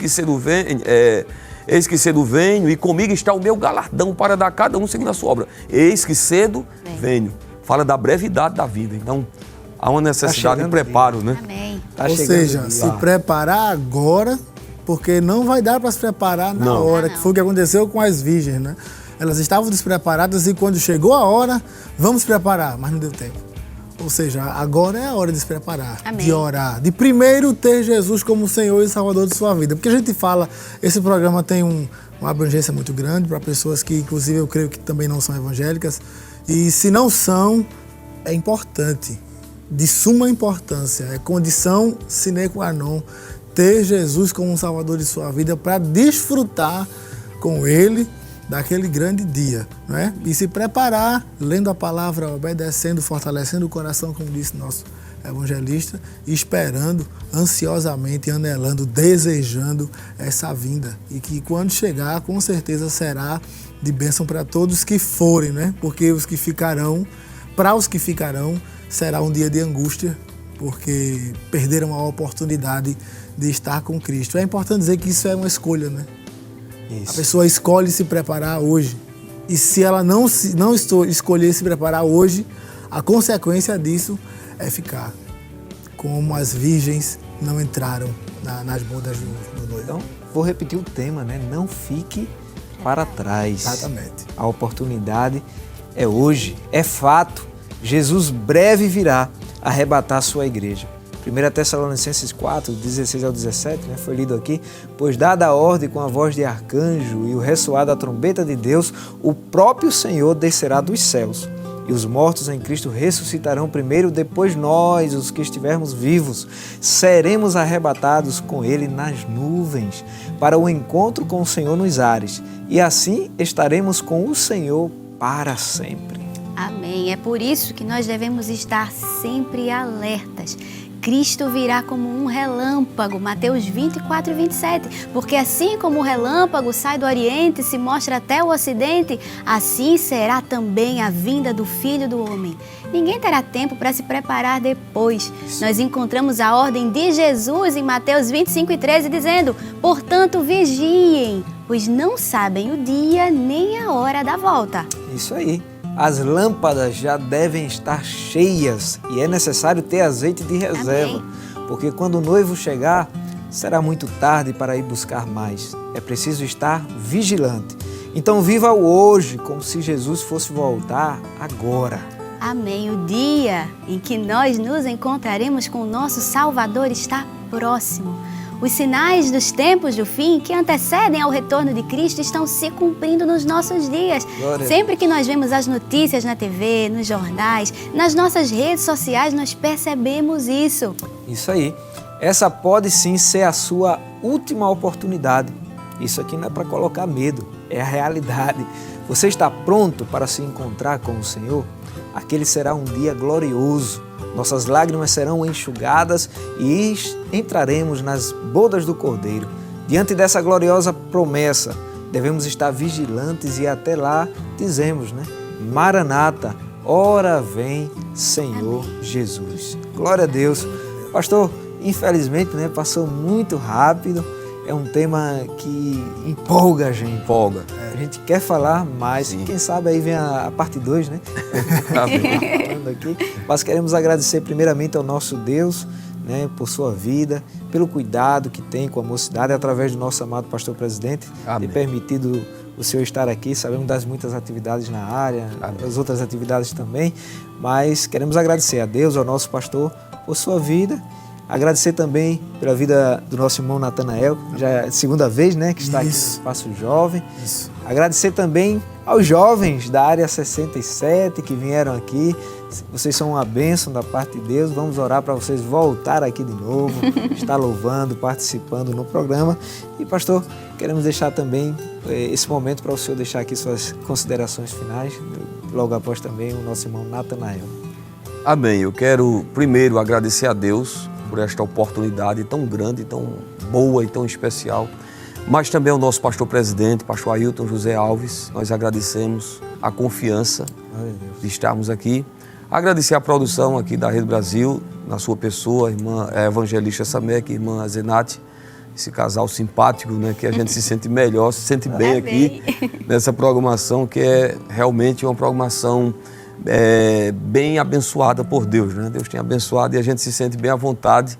[SPEAKER 4] que cedo venho e comigo está o meu galardão para dar a cada um segundo a sua obra. Eis que cedo venho. Fala da brevidade da vida. Então, há uma necessidade de preparo,
[SPEAKER 3] Amém.
[SPEAKER 5] Ou seja, se preparar agora, porque não vai dar para se preparar na hora, que foi o que aconteceu com as virgens, Elas estavam despreparadas e quando chegou a hora, vamos preparar, mas não deu tempo. Ou seja, agora é a hora de se preparar,
[SPEAKER 3] Amém.
[SPEAKER 5] De orar, de primeiro ter Jesus como Senhor e Salvador de sua vida. Porque a gente fala, esse programa tem uma abrangência muito grande para pessoas que, inclusive, eu creio que também não são evangélicas. E se não são, é importante, de suma importância, é condição sine qua non ter Jesus como um Salvador de sua vida para desfrutar com Ele daquele grande dia, não é? E se preparar, lendo a palavra, obedecendo, fortalecendo o coração, como disse nosso evangelista, e esperando ansiosamente, anelando, desejando essa vinda. E que quando chegar, com certeza será de bênção para todos que forem, né? Porque os que ficarão, para os que ficarão, será um dia de angústia, porque perderam a oportunidade de estar com Cristo. É importante dizer que isso é uma escolha, né?
[SPEAKER 2] Isso.
[SPEAKER 5] A pessoa escolhe se preparar hoje. E se ela não escolher se preparar hoje, a consequência disso é ficar como as virgens não entraram nas bodas do noivo.
[SPEAKER 2] Então, vou repetir o tema, né? Não fique para trás.
[SPEAKER 5] Exatamente.
[SPEAKER 2] A oportunidade é hoje, é fato. Jesus breve virá arrebatar a sua igreja. 1 Tessalonicenses 4, 16 ao 17, né, foi lido aqui. Pois dada a ordem com a voz de arcanjo e o ressoar da trombeta de Deus, o próprio Senhor descerá dos céus. E os mortos em Cristo ressuscitarão primeiro, depois nós, os que estivermos vivos, seremos arrebatados com Ele nas nuvens, para o encontro com o Senhor nos ares. E assim estaremos com o Senhor para sempre.
[SPEAKER 3] Amém. É por isso que nós devemos estar sempre alertas. Cristo virá como um relâmpago, Mateus 24 e 27, porque assim como o relâmpago sai do Oriente e se mostra até o Ocidente, assim será também a vinda do Filho do Homem. Ninguém terá tempo para se preparar depois. Nós encontramos a ordem de Jesus em Mateus 25 e 13, dizendo: portanto, vigiem, pois não sabem o dia nem a hora da volta.
[SPEAKER 2] Isso aí. As lâmpadas já devem estar cheias e é necessário ter azeite de reserva,
[SPEAKER 3] Amém.
[SPEAKER 2] porque quando o noivo chegar, será muito tarde para ir buscar mais. É preciso estar vigilante. Então viva o hoje como se Jesus fosse voltar agora.
[SPEAKER 3] Amém. O dia em que nós nos encontraremos com o nosso Salvador está próximo. Os sinais dos tempos do fim que antecedem ao retorno de Cristo estão se cumprindo nos nossos dias.
[SPEAKER 2] Glória.
[SPEAKER 3] Sempre que nós vemos as notícias na TV, nos jornais, nas nossas redes sociais, nós percebemos isso.
[SPEAKER 2] Isso aí. Essa pode sim ser a sua última oportunidade. Isso aqui não é para colocar medo, é a realidade. Você está pronto para se encontrar com o Senhor? Aquele será um dia glorioso. Nossas lágrimas serão enxugadas e entraremos nas bodas do Cordeiro. Diante dessa gloriosa promessa, devemos estar vigilantes e até lá dizemos, né? Maranata, ora vem, Senhor Jesus. Glória a Deus. Pastor, infelizmente, né, passou muito rápido. É um tema que empolga a gente.
[SPEAKER 4] Empolga.
[SPEAKER 2] A gente quer falar mais.
[SPEAKER 4] Sim.
[SPEAKER 2] Quem sabe aí vem a parte 2, né?
[SPEAKER 4] Amém.
[SPEAKER 2] Falando aqui. Mas queremos agradecer primeiramente ao nosso Deus, né, por sua vida, pelo cuidado que tem com a mocidade, através do nosso amado pastor presidente,
[SPEAKER 4] Amém.
[SPEAKER 2] ter permitido o senhor estar aqui. Sabemos das muitas atividades na área,
[SPEAKER 4] Amém.
[SPEAKER 2] as outras atividades também, mas queremos agradecer a Deus, ao nosso pastor, por sua vida. Agradecer também pela vida do nosso irmão Natanael, já é a segunda vez, né, que está aqui no
[SPEAKER 5] Isso.
[SPEAKER 2] Espaço Jovem.
[SPEAKER 5] Isso.
[SPEAKER 2] Agradecer também aos jovens da área 67 que vieram aqui. Vocês são uma bênção da parte de Deus. Vamos orar para vocês voltar aqui de novo, estar louvando, participando no programa. E, pastor, queremos deixar também esse momento para o senhor deixar aqui suas considerações finais, logo após também o nosso irmão Natanael.
[SPEAKER 4] Amém. Eu quero primeiro agradecer a Deus por esta oportunidade tão grande, tão boa e tão especial. Mas também ao nosso pastor presidente, pastor Ailton José Alves. Nós agradecemos a confiança de estarmos aqui. Agradecer a produção aqui da Rede Brasil, na sua pessoa, a irmã evangelista Samek, irmã Zenate, esse casal simpático, né, que a gente se sente melhor, se sente bem aqui nessa programação, que é realmente uma programação bem abençoada por Deus, né? Deus tem abençoado e a gente se sente bem à vontade.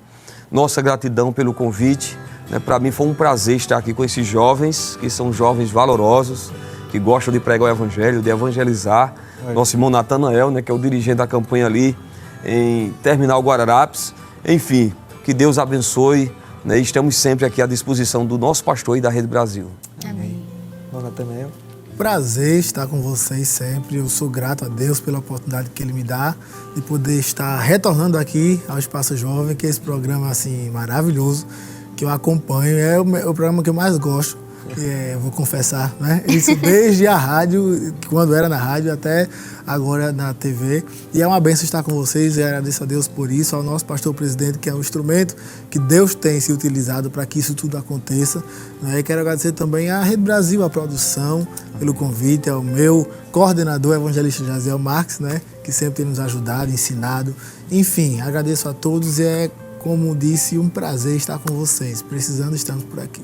[SPEAKER 4] Nossa gratidão pelo convite, né? Para mim foi um prazer estar aqui com esses jovens, que são jovens valorosos, que gostam de pregar o evangelho, de evangelizar. Nosso irmão Natanael, né, que é o dirigente da campanha ali em Terminal Guararapes. Enfim, que Deus abençoe, né? E estamos sempre aqui à disposição do nosso pastor e da Rede Brasil.
[SPEAKER 3] Amém.
[SPEAKER 2] Irmão Natanael.
[SPEAKER 5] Prazer estar com vocês sempre. Eu sou grato a Deus pela oportunidade que Ele me dá de poder estar retornando aqui ao Espaço Jovem, que é esse programa assim maravilhoso que eu acompanho. É o programa que eu mais gosto, Eu vou confessar, né? Isso desde a rádio, quando era na rádio, até agora na TV. E é uma bênção estar com vocês e agradeço a Deus por isso, ao nosso pastor presidente, que é um instrumento que Deus tem se utilizado para que isso tudo aconteça. Né? E quero agradecer também à Rede Brasil, a produção, pelo convite, ao meu coordenador, evangelista Jaziel Marques, né? Que sempre tem nos ajudado, ensinado. Enfim, agradeço a todos e é, como disse, um prazer estar com vocês. Precisando, estamos por aqui.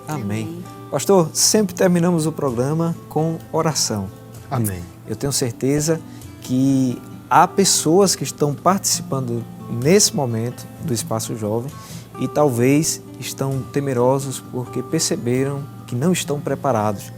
[SPEAKER 2] Amém. Pastor, sempre terminamos o programa com oração.
[SPEAKER 4] Amém.
[SPEAKER 2] Eu tenho certeza que há pessoas que estão participando nesse momento do Espaço Jovem e talvez estão temerosos porque perceberam que não estão preparados.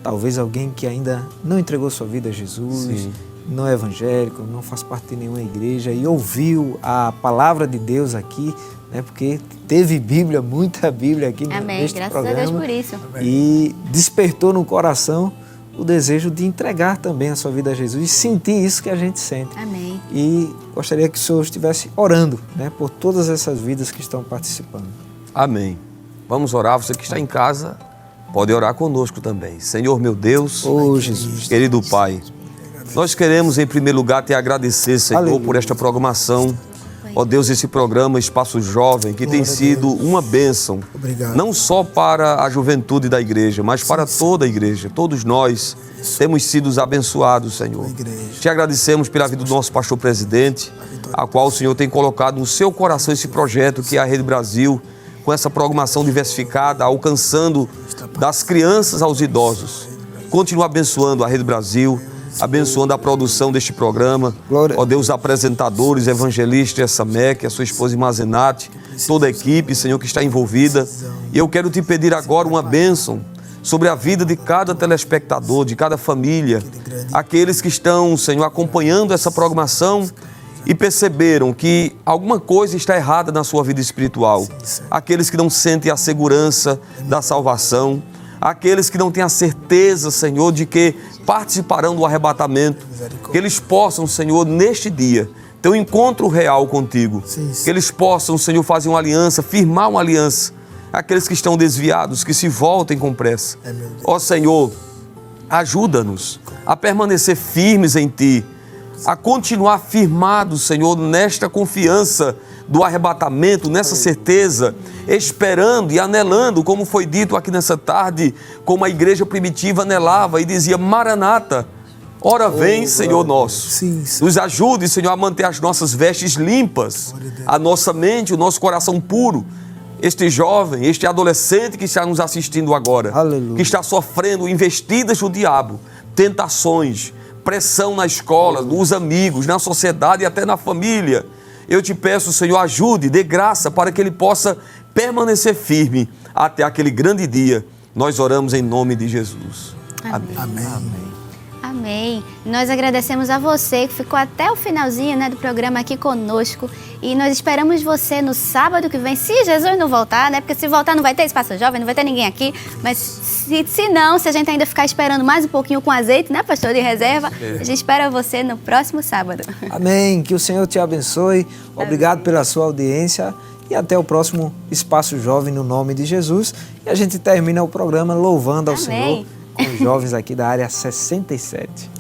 [SPEAKER 2] Talvez alguém que ainda não entregou sua vida a Jesus,
[SPEAKER 4] Sim.
[SPEAKER 2] não é evangélico, não faz parte de nenhuma igreja e ouviu a palavra de Deus aqui, né, porque teve Bíblia, muita Bíblia aqui
[SPEAKER 3] Amém.
[SPEAKER 2] neste
[SPEAKER 3] Graças
[SPEAKER 2] programa.
[SPEAKER 3] a Deus por isso.
[SPEAKER 2] E despertou no coração o desejo de entregar também a sua vida a Jesus e sentir isso que a gente sente.
[SPEAKER 3] Amém.
[SPEAKER 2] E gostaria que o Senhor estivesse orando, né, por todas essas vidas que estão participando.
[SPEAKER 4] Amém. Vamos orar. Você que está em casa, pode orar conosco também. Senhor meu Deus,
[SPEAKER 2] Jesus.
[SPEAKER 4] querido Pai, nós queremos em primeiro lugar te agradecer, Senhor,
[SPEAKER 2] Aleluia.
[SPEAKER 4] por esta programação. Ó Deus, esse programa Espaço Jovem, que tem sido uma bênção,
[SPEAKER 5] Obrigado.
[SPEAKER 4] não só para a juventude da igreja, mas para toda a igreja. Todos nós temos sido abençoados, Senhor.
[SPEAKER 5] Igreja.
[SPEAKER 4] Te agradecemos pela vida do nosso pastor presidente, a qual o Senhor tem colocado no seu coração esse projeto que é a Rede Brasil, com essa programação diversificada, alcançando das crianças aos idosos. Continua abençoando a Rede Brasil, abençoando a produção deste programa.
[SPEAKER 2] Glória.
[SPEAKER 4] Ó Deus, apresentadores, evangelistas, Samek, a sua esposa Imazenate, toda a equipe, Senhor, que está envolvida. E eu quero te pedir agora uma bênção sobre a vida de cada telespectador, de cada família, aqueles que estão, Senhor, acompanhando essa programação e perceberam que alguma coisa está errada na sua vida espiritual. Aqueles que não sentem a segurança da salvação, aqueles que não têm a certeza, Senhor, de que participarão do arrebatamento, que eles possam, Senhor, neste dia, ter um encontro real contigo, que eles possam, Senhor, fazer uma aliança, firmar uma aliança, aqueles que estão desviados, que se voltem com pressa. Ó Senhor, ajuda-nos a permanecer firmes em Ti, a continuar firmados, Senhor, nesta confiança do arrebatamento, nessa certeza, esperando e anelando, como foi dito aqui nessa tarde, como a igreja primitiva anelava e dizia: Maranata, ora vem, Senhor nosso.
[SPEAKER 5] Sim.
[SPEAKER 4] Nos ajude, Senhor, a manter as nossas vestes limpas, a nossa mente, o nosso coração puro. Este jovem, este adolescente que está nos assistindo agora,
[SPEAKER 2] Aleluia.
[SPEAKER 4] que está sofrendo investidas do diabo, tentações, pressão na escola, nos amigos, na sociedade e até na família. Eu te peço, Senhor, ajude, dê graça para que ele possa permanecer firme até aquele grande dia. Nós oramos em nome de Jesus. Amém.
[SPEAKER 5] Amém.
[SPEAKER 3] Amém. Nós agradecemos a você que ficou até o finalzinho, né, do programa aqui conosco. E nós esperamos você no sábado que vem, se Jesus não voltar, né? Porque se voltar não vai ter Espaço Jovem, não vai ter ninguém aqui. Mas se não, se a gente ainda ficar esperando mais um pouquinho com azeite, né, pastor, de reserva, a gente espera você no próximo sábado.
[SPEAKER 2] Amém. Que o Senhor te abençoe. Obrigado pela sua audiência e até o próximo Espaço Jovem no nome de Jesus. E a gente termina o programa louvando ao
[SPEAKER 3] Amém.
[SPEAKER 2] Senhor com os jovens aqui da área 67.